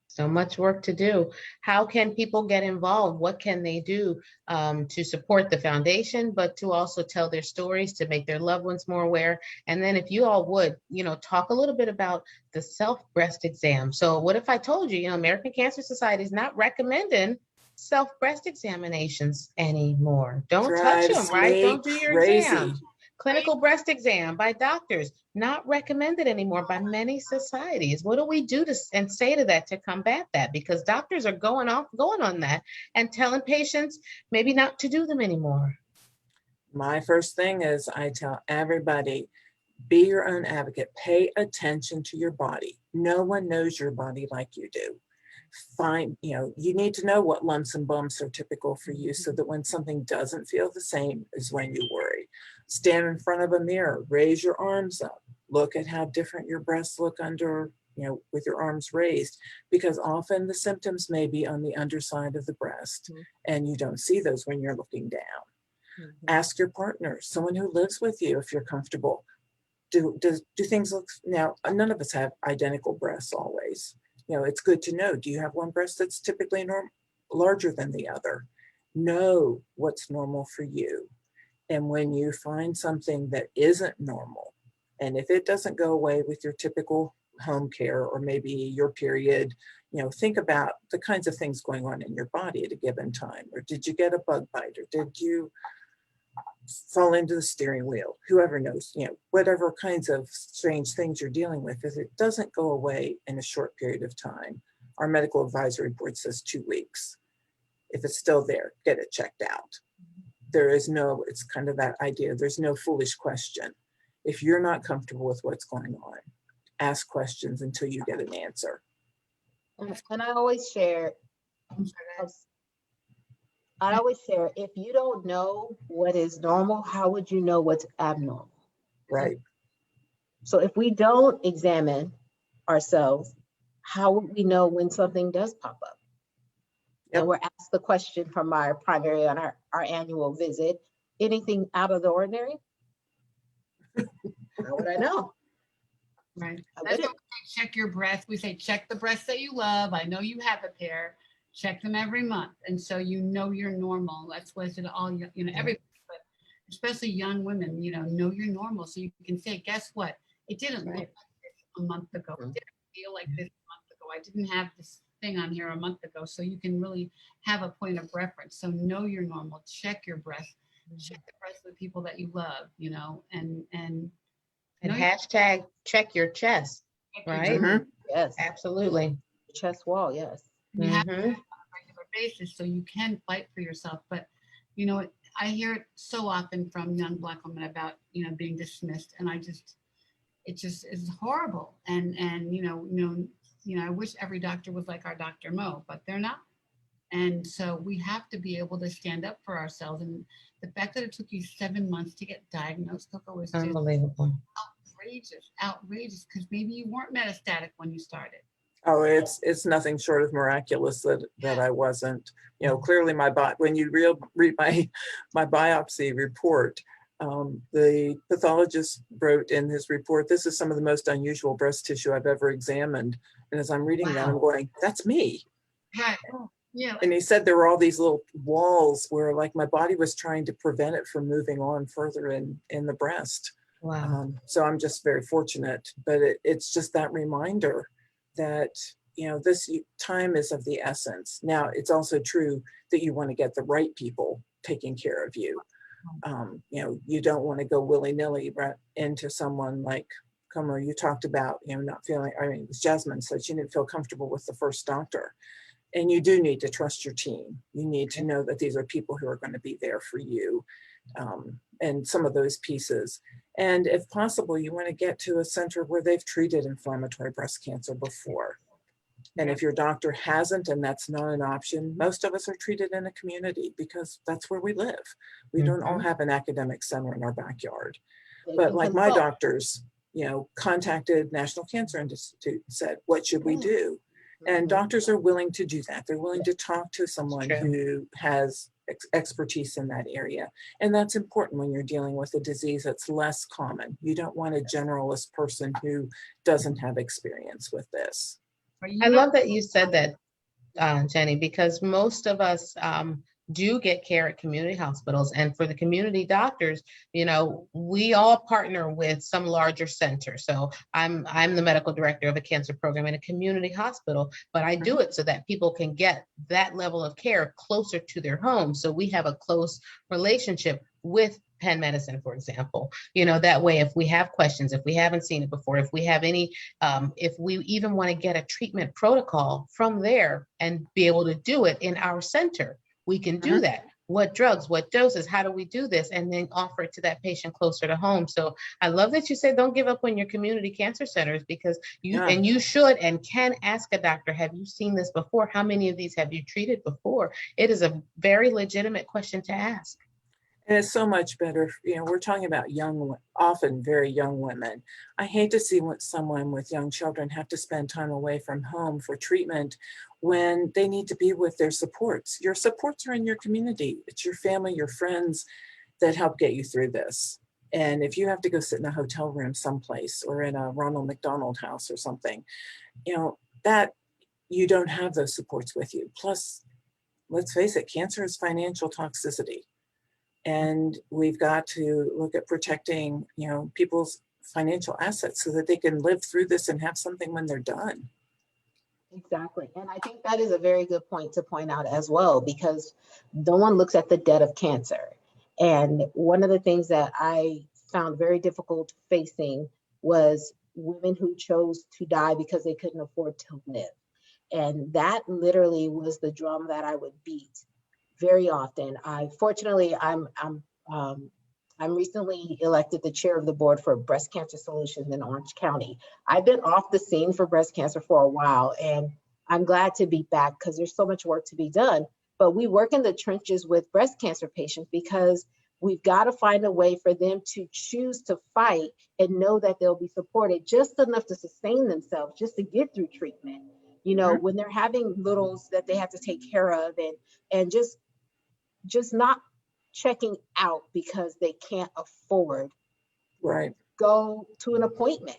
So much work to do. How can people get involved? What can they do to support the foundation, but to also tell their stories, to make their loved ones more aware? And then if you all would, talk a little bit about the self-breast exam. So what if I told you, American Cancer Society is not recommending self-breast examinations anymore. Don't touch them, Drives right? me Don't do your crazy. exam. Clinical breast exam by doctors, not recommended anymore by many societies. What do we do and say to that to combat that? Because doctors are going on that and telling patients maybe not to do them anymore. My first thing is I tell everybody, be your own advocate. Pay attention to your body. No one knows your body like you do. You need to know what lumps and bumps are typical for you, so that when something doesn't feel the same is when you worry. Stand in front of a mirror, raise your arms up, look at how different your breasts look under, with your arms raised, because often the symptoms may be on the underside of the breast, and you don't see those when you're looking down. Ask your partner, someone who lives with you, if you're comfortable. Do things look, now none of us have identical breasts always. It's good to know, do you have one breast that's typically larger than the other? Know what's normal for you. And when you find something that isn't normal, and if it doesn't go away with your typical home care or maybe your period, think about the kinds of things going on in your body at a given time. Or did you get a bug bite? Or did you fall into the steering wheel? Whoever knows, whatever kinds of strange things you're dealing with, if it doesn't go away in a short period of time, our medical advisory board says 2 weeks. If it's still there, get it checked out. It's kind of that idea, there's no foolish question. If you're not comfortable with what's going on, ask questions until you get an answer. And I always share, if you don't know what is normal, how would you know what's abnormal? Right. So if we don't examine ourselves, how would we know when something does pop up? Yep. And we're asked the question from our primary on our annual visit, anything out of the ordinary? How would I know? Right. That's why we say check your breast. We say check the breasts that you love. I know you have a pair. Check them every month, and so you're normal. That's what it all. Everybody, but especially young women. Know you're normal, so you can say, guess what? It didn't look like this a month ago. It didn't feel like this a month ago. I didn't have this thing on here a month ago, so you can really have a point of reference. So know you're normal. Check your breast. Check the breasts of the people that you love. And hashtag check your chest, right? Mm-hmm. Yes, Absolutely. Chest wall, yes. You have to do it on a regular basis so you can fight for yourself. But I hear it so often from young Black women about being dismissed, and it just is horrible. And I wish every doctor was like our Dr. Mo, but they're not. And so we have to be able to stand up for ourselves. And the fact that it took you 7 months to get diagnosed, Coco, was just Unbelievable. outrageous, because maybe you weren't metastatic when you started. Oh, it's nothing short of miraculous that I wasn't. You know, clearly when you read my biopsy report, the pathologist wrote in his report, "This is some of the most unusual breast tissue I've ever examined." And as I'm reading that, I'm going, "That's me." Right. Yeah. And he said there were all these little walls where, like, my body was trying to prevent it from moving on further in the breast. Wow. So I'm just very fortunate, but it's just that reminder that, you know, this time is of the essence. Now, it's also true that you want to get the right people taking care of you. You know, you don't want to go willy-nilly right into someone like Como, you talked about, you know, not feeling, I mean, Jasmine said she didn't feel comfortable with the first doctor. And you do need to trust your team. You need to know that these are people who are going to be there for you, and some of those pieces. And if possible, you want to get to a center where they've treated inflammatory breast cancer before. And if your doctor hasn't, and that's not an option, most of us are treated in a community because that's where we live. We don't all have an academic center in our backyard. They But can like my consult. doctors, you know, contacted National Cancer Institute, said, what should we do? And doctors are willing to do that. They're willing to talk to someone who has expertise in that area. And that's important when you're dealing with a disease that's less common. You don't want a generalist person who doesn't have experience with this. I love that you said that, Jenny, because most of us do get care at community hospitals. And for the community doctors, you know, we all partner with some larger center. So I'm the medical director of a cancer program in a community hospital, but I do it so that people can get that level of care closer to their home. So we have a close relationship with Penn Medicine, for example. You know, that way, if we have questions, if we haven't seen it before, if we have any, if we even want to get a treatment protocol from there and be able to do it in our center, we can do that. What drugs, what doses, how do we do this? And then offer it to that patient closer to home. So I love that you said, don't give up on your community cancer centers, because you should and can ask a doctor, have you seen this before? How many of these have you treated before? It is a very legitimate question to ask. And it's so much better, you know, we're talking about often very young women. I hate to see someone with young children have to spend time away from home for treatment when they need to be with their supports. Your supports are in your community. It's your family, your friends that help get you through this. And if you have to go sit in a hotel room someplace or in a Ronald McDonald house or something, you know, that you don't have those supports with you. Plus, let's face it, cancer is financial toxicity. And we've got to look at protecting, you know, people's financial assets so that they can live through this and have something when they're done. Exactly. And I think that is a very good point to point out as well, because no one looks at the debt of cancer. And one of the things that I found very difficult facing was women who chose to die because they couldn't afford to live. And that literally was the drum that I would beat very often. I'm recently elected the chair of the board for Breast Cancer Solutions in Orange County. I've been off the scene for breast cancer for a while, and I'm glad to be back because there's so much work to be done. But we work in the trenches with breast cancer patients because we've got to find a way for them to choose to fight and know that they'll be supported just enough to sustain themselves, just to get through treatment. You know, when they're having littles that they have to take care of, and just not checking out because they can't afford go to an appointment.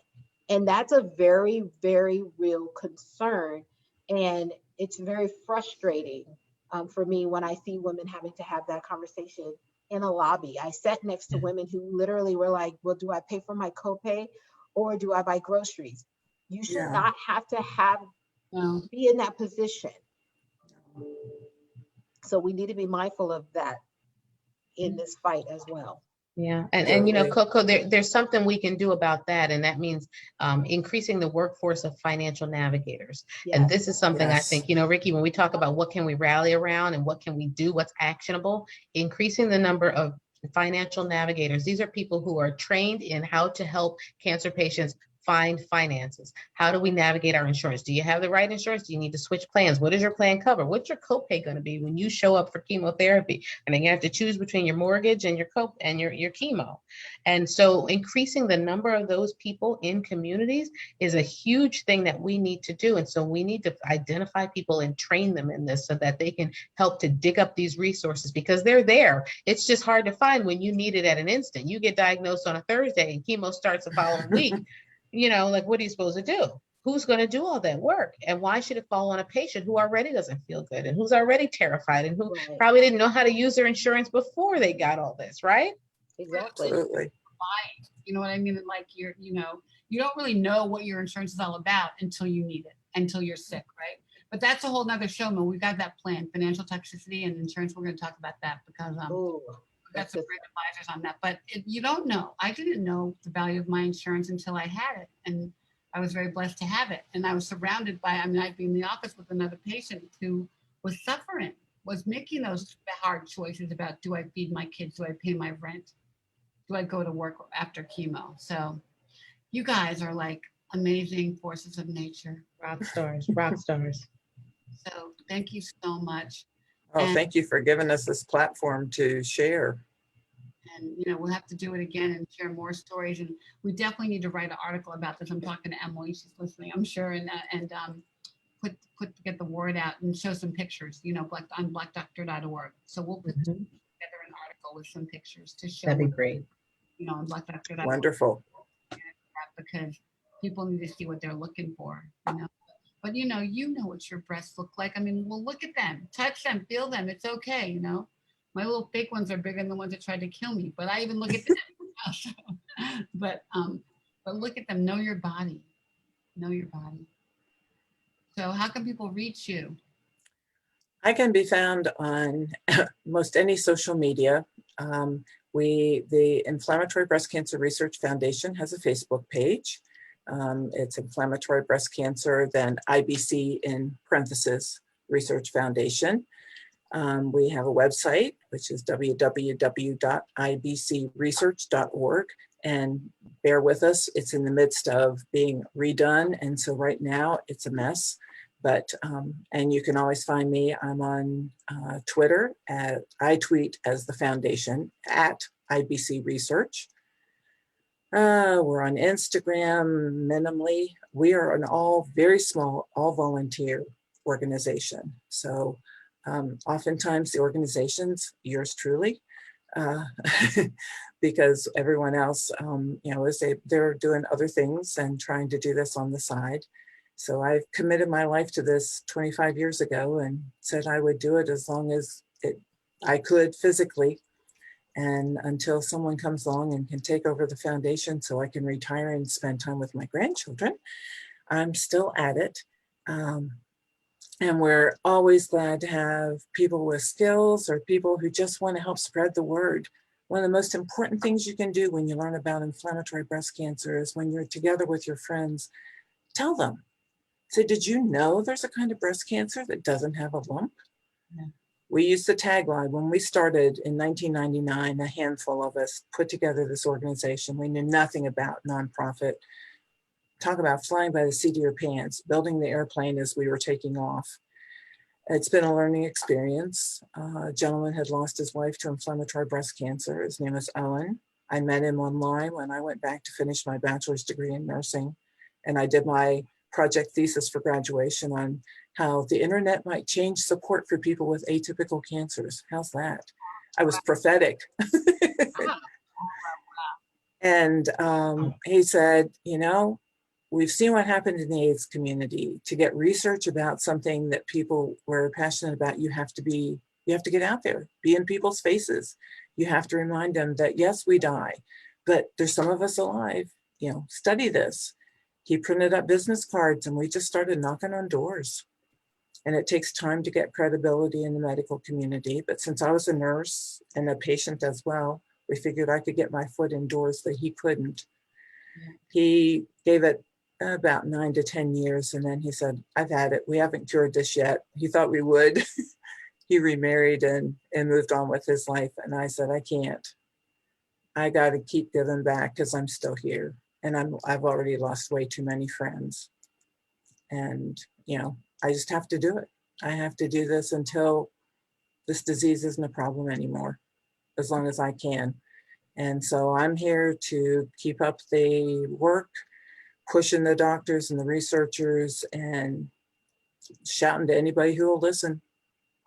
And that's a very, very real concern. And it's very frustrating for me when I see women having to have that conversation in a lobby. I sat next to women who literally were like, well, do I pay for my copay or do I buy groceries? You should not have to be in that position. So we need to be mindful of that in this fight as well. Yeah, and you know, Coco, there's something we can do about that, and that means increasing the workforce of financial navigators. Yes. And this is something I think, you know, Ricky, when we talk about what can we rally around and what can we do, what's actionable, increasing the number of financial navigators. These are people who are trained in how to help cancer patients find finances? How do we navigate our insurance? Do you have the right insurance? Do you need to switch plans? What does your plan cover? What's your copay going to be when you show up for chemotherapy? And then you have to choose between your mortgage and your your chemo. And so increasing the number of those people in communities is a huge thing that we need to do. And so we need to identify people and train them in this so that they can help to dig up these resources, because they're there. It's just hard to find when you need it at an instant. You get diagnosed on a Thursday and chemo starts the following week. Like, what are you supposed to do? Who's going to do all that work? And why should it fall on a patient who already doesn't feel good and who's already terrified and who probably didn't know how to use their insurance before they got all this, right? Exactly. Absolutely. You know what I mean? Like you don't really know what your insurance is all about until you need it, until you're sick, right? But that's a whole nother show, Mo. We've got that plan, financial toxicity and insurance. We're going to talk about that because Ooh, we've got some great advisors on that. But you don't know. I didn't know the value of my insurance until I had it, and I was very blessed to have it. And I was surrounded by. I'd be in the office with another patient who was suffering, was making those hard choices about: do I feed my kids? Do I pay my rent? Do I go to work after chemo? So, you guys are like amazing forces of nature. Rock stars, rock stars. So thank you so much. Oh, And- thank you for giving us this platform to share. And we'll have to do it again and share more stories. And we definitely need to write an article about this. I'm talking to Emily; she's listening, I'm sure, and get the word out and show some pictures. On blackdoctor.org. So we'll put together an article with some pictures to show. That'd be great. On blackdoctor.org. Wonderful. Because people need to see what they're looking for. But you know what your breasts look like. Well, look at them, touch them, feel them. It's okay. My little fake ones are bigger than the ones that tried to kill me. But I even look at them. But look at them. Know your body. Know your body. So how can people reach you? I can be found on most any social media. The Inflammatory Breast Cancer Research Foundation has a Facebook page. It's Inflammatory Breast Cancer, then IBC in parentheses, Research Foundation. We have a website, which is www.ibcresearch.org. And bear with us, it's in the midst of being redone. And so right now it's a mess. But, and you can always find me. I'm on Twitter. I tweet as the foundation at IBC Research. We're on Instagram minimally. We are an all very small, all volunteer organization. So oftentimes the organizations, yours truly, because everyone else, they're doing other things and trying to do this on the side. So I've committed my life to this 25 years ago and said I would do it as long as I could physically, and until someone comes along and can take over the foundation so I can retire and spend time with my grandchildren, I'm still at it. And we're always glad to have people with skills or people who just want to help spread the word. One of the most important things you can do when you learn about inflammatory breast cancer is when you're together with your friends, tell them. So did you know there's a kind of breast cancer that doesn't have a lump? Yeah. We used the tagline when we started in 1999, a handful of us put together this organization. We knew nothing about nonprofit. Talk about flying by the seat of your pants, building the airplane as we were taking off. It's been a learning experience. A gentleman had lost his wife to inflammatory breast cancer. His name is Owen. I met him online when I went back to finish my bachelor's degree in nursing. And I did my project thesis for graduation on how the internet might change support for people with atypical cancers. How's that? I was prophetic. And he said, we've seen what happened in the AIDS community. To get research about something that people were passionate about, you have to get out there, be in people's faces. You have to remind them that yes, we die, but there's some of us alive, study this. He printed up business cards and we just started knocking on doors. And it takes time to get credibility in the medical community. But since I was a nurse and a patient as well, we figured I could get my foot in doors that he couldn't. Yeah. He gave it about 9 to 10 years. And then he said, I've had it. We haven't cured this yet. He thought we would. He remarried and moved on with his life. And I said, I can't. I got to keep giving back because I'm still here. and I've already lost way too many friends. And, you know, I just have to do it. I have to do this until this disease isn't a problem anymore, as long as I can. And so I'm here to keep up the work, pushing the doctors and the researchers and shouting to anybody who will listen.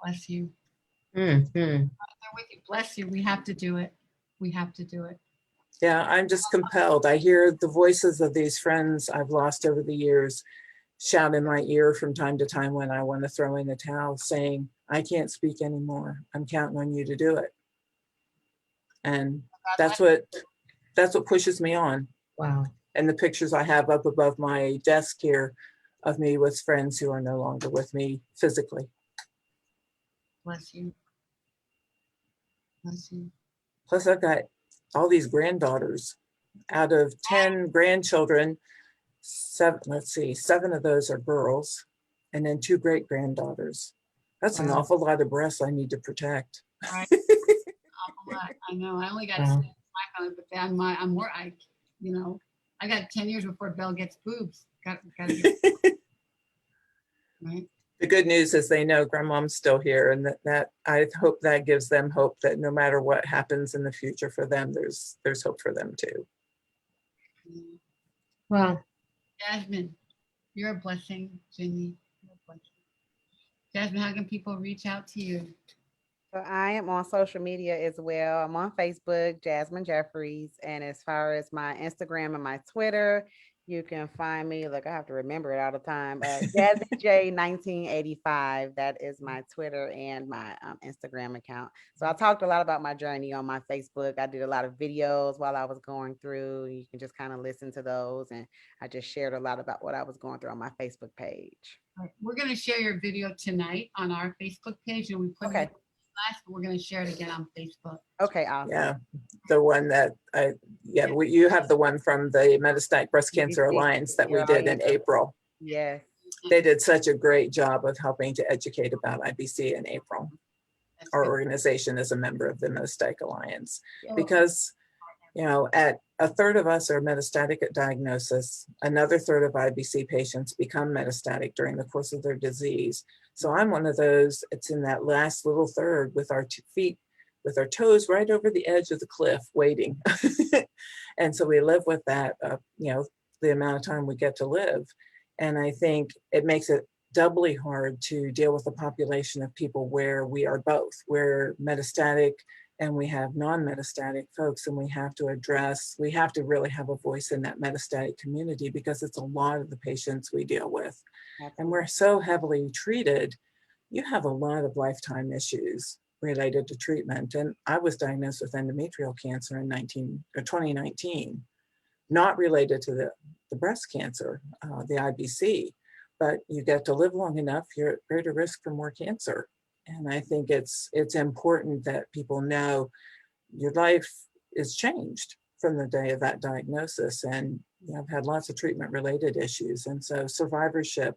Bless you. Mhm. They're with you. Bless you. We have to do it. We have to do it. Yeah, I'm just compelled. I hear the voices of these friends I've lost over the years shout in my ear from time to time when I want to throw in the towel, saying, I can't speak anymore. I'm counting on you to do it. And that's what pushes me on. Wow. And the pictures I have up above my desk here of me with friends who are no longer with me physically. Bless you. Bless you. Plus I've got all these granddaughters. Out of 10 grandchildren, 7 of those are girls, and then 2 great granddaughters. That's an Wow. awful lot of breasts I need to protect. Right. Awful lot. I know. I only got Wow. 6 in my family, but I'm more. I got 10 years before Belle gets boobs. Got right. The good news is they know grandmom's still here, and that I hope that gives them hope that no matter what happens in the future for them, there's hope for them too. Wow. Jasmine, you're a blessing, Jenny. You're a blessing. Jasmine, how can people reach out to you? So I am on social media as well. I'm on Facebook, Jasmine Jeffries. And as far as my Instagram and my Twitter, you can find me. Look, I have to remember it all the time. Jasmine J 1985. That is my Twitter and my Instagram account. So I talked a lot about my journey on my Facebook. I did a lot of videos while I was going through. You can just kind of listen to those. And I just shared a lot about what I was going through on my Facebook page. All right. We're going to share your video tonight on our Facebook page, and we put it last, but we're going to share it again on Facebook. Okay, awesome. Yeah, the one that you have the one from the Metastatic Breast Cancer Alliance that we did in April. Yes. They did such a great job of helping to educate about IBC in April. Our organization is a member of the Metastatic Alliance because, you know, at a third of us are metastatic at diagnosis. Another third of IBC patients become metastatic during the course of their disease. So I'm one of those. It's in that last little third with our feet, with our toes right over the edge of the cliff waiting. And so we live with that, you know, the amount of time we get to live. And I think it makes it doubly hard to deal with a population of people where we are both. We're metastatic and we have non-metastatic folks, and we have to really have a voice in that metastatic community because it's a lot of the patients we deal with. And we're so heavily treated. You have a lot of lifetime issues related to treatment. And I was diagnosed with endometrial cancer in 2019, not related to the breast cancer, the IBC, but you get to live long enough, you're at greater risk for more cancer. And I think it's important that people know your life is changed from the day of that diagnosis. And you know, I've had lots of treatment related issues. And so survivorship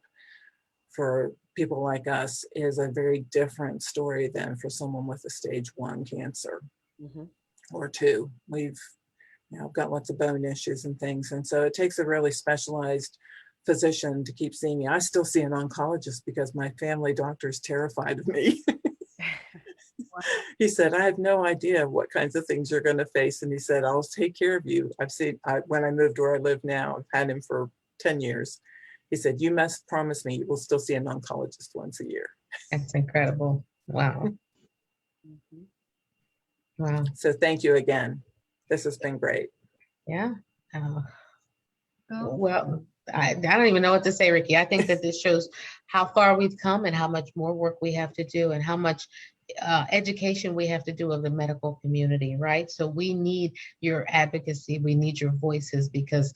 for people like us is a very different story than for someone with a stage 1 cancer or 2. We've got lots of bone issues and things. And so it takes a really specialized physician to keep seeing me. I still see an oncologist because my family doctor is terrified of me. He said, I have no idea what kinds of things you're going to face. And he said, I'll take care of you. When I moved where I live now, I've had him for 10 years. He said, you must promise me you will still see an oncologist once a year. That's incredible. Wow. Wow. So thank you again. This has been great. Yeah. Well, I don't even know what to say, Ricky. I think that this shows how far we've come and how much more work we have to do and how much education we have to do of the medical community, right? So we need your advocacy. We need your voices because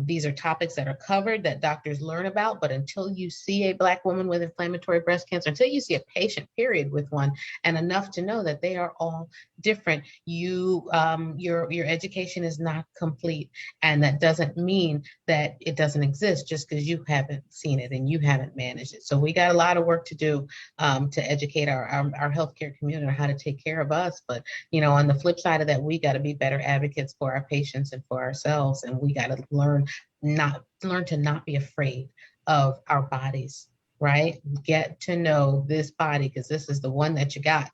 these are topics that are covered that doctors learn about. But until you see a Black woman with inflammatory breast cancer, until you see a patient, period, with one, and enough to know that they are all different, your education is not complete. And that doesn't mean that it doesn't exist just because you haven't seen it and you haven't managed it. So we got a lot of work to do to educate our our healthcare community on how to take care of us. But, you know, on the flip side of that, we got to be better advocates for our patients and for ourselves. And we got to learn to not be afraid of our bodies, right? Get to know this body, because this is the one that you got,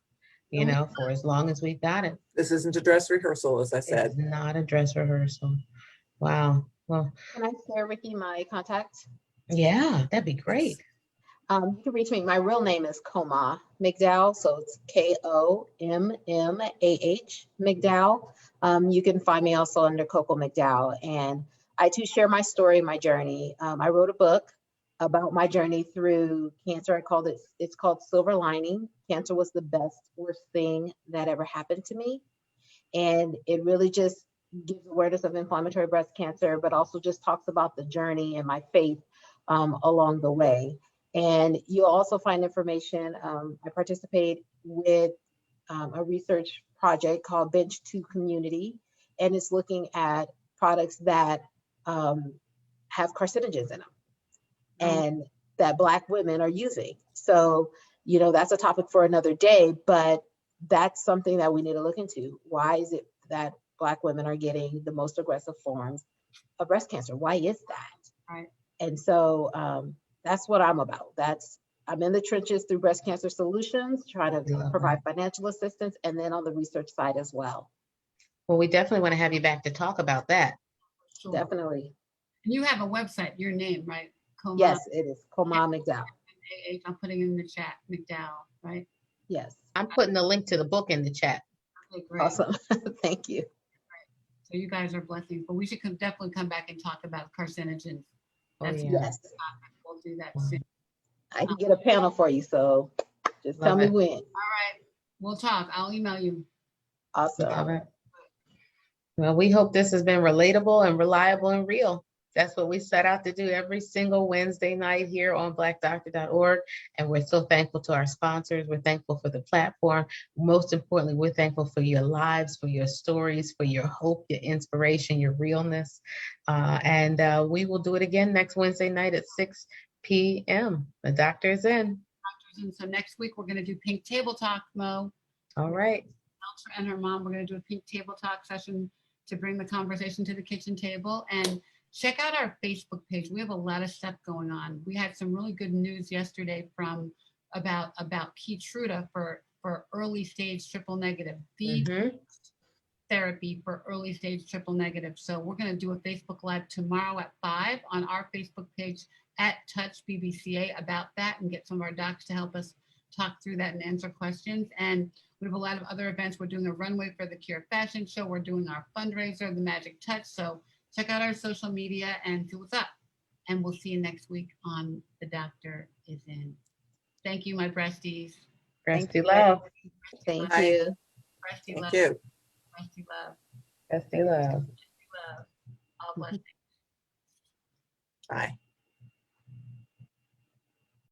you know, for as long as we've got it. This isn't a dress rehearsal, as I It's said. not a dress rehearsal. Wow. Well, Can I share, Ricky, my contact? yeah, that'd be great. You can reach me. My real name is Koma McDowell, so it's Kommah McDowell. You can find me also under Coco McDowell, and I too share my story, my journey. I wrote a book about my journey through cancer. It's called Silver Lining. Cancer was the worst thing that ever happened to me, and it really just gives awareness of inflammatory breast cancer, but also just talks about the journey and my faith along the way. And you'll also find information. I participate with a research project called Bench 2 Community, and it's looking at products that have carcinogens in them and that Black women are using. So, you know, that's a topic for another day, but that's something that we need to look into. Why is it that Black women are getting the most aggressive forms of breast cancer? Why is that? Right. And so that's what I'm about. I'm in the trenches through Breast Cancer Solutions, trying to provide financial assistance, and then on the research side as well. Well, we definitely want to have you back to talk about that. Sure. Definitely. And you have a website, your name, right? Koma. Yes, it is Kommah McDowell. I'm putting in the chat, McDowell, right? Yes. I'm putting the link to the book in the chat. Okay, great. Awesome. Thank you. So you guys are blessings, but we should definitely come back and talk about carcinogens. Oh, That's yeah. Yes. We'll do that soon. I can get a panel for you, so just tell Love me it. when. All right, we'll talk. I'll email you. Awesome. All right. Well, we hope this has been relatable and reliable and real. That's what we set out to do every single Wednesday night here on blackdoctor.org. And we're so thankful to our sponsors. We're thankful for the platform. Most importantly, we're thankful for your lives, for your stories, for your hope, your inspiration, your realness. And we will do it again next Wednesday night at 6 p.m. The doctor is in. And so next week, we're going to do Pink Table Talk, Mo. All right. Elsa and her mom, we're going to do a Pink Table Talk session to bring the conversation to the kitchen table. And check out our Facebook page. We have a lot of stuff going on. We had some really good news yesterday from about Keytruda for early stage triple negative, the therapy for early stage triple negative. So we're going to do a Facebook Live tomorrow at 5 on our Facebook page at Touch BBCA about that, and get some of our docs to help us talk through that and answer questions. And we have a lot of other events. We're doing a runway for the Cure Fashion Show. We're doing our fundraiser, the Magic Touch. So check out our social media and see what's up. And we'll see you next week on The Doctor Is In. Thank you, my breasties. Breasty love. Thank Bye. you. Breasty Thank love. you. Breasty love. Breasty love. Breasty love. All blessings. Bye.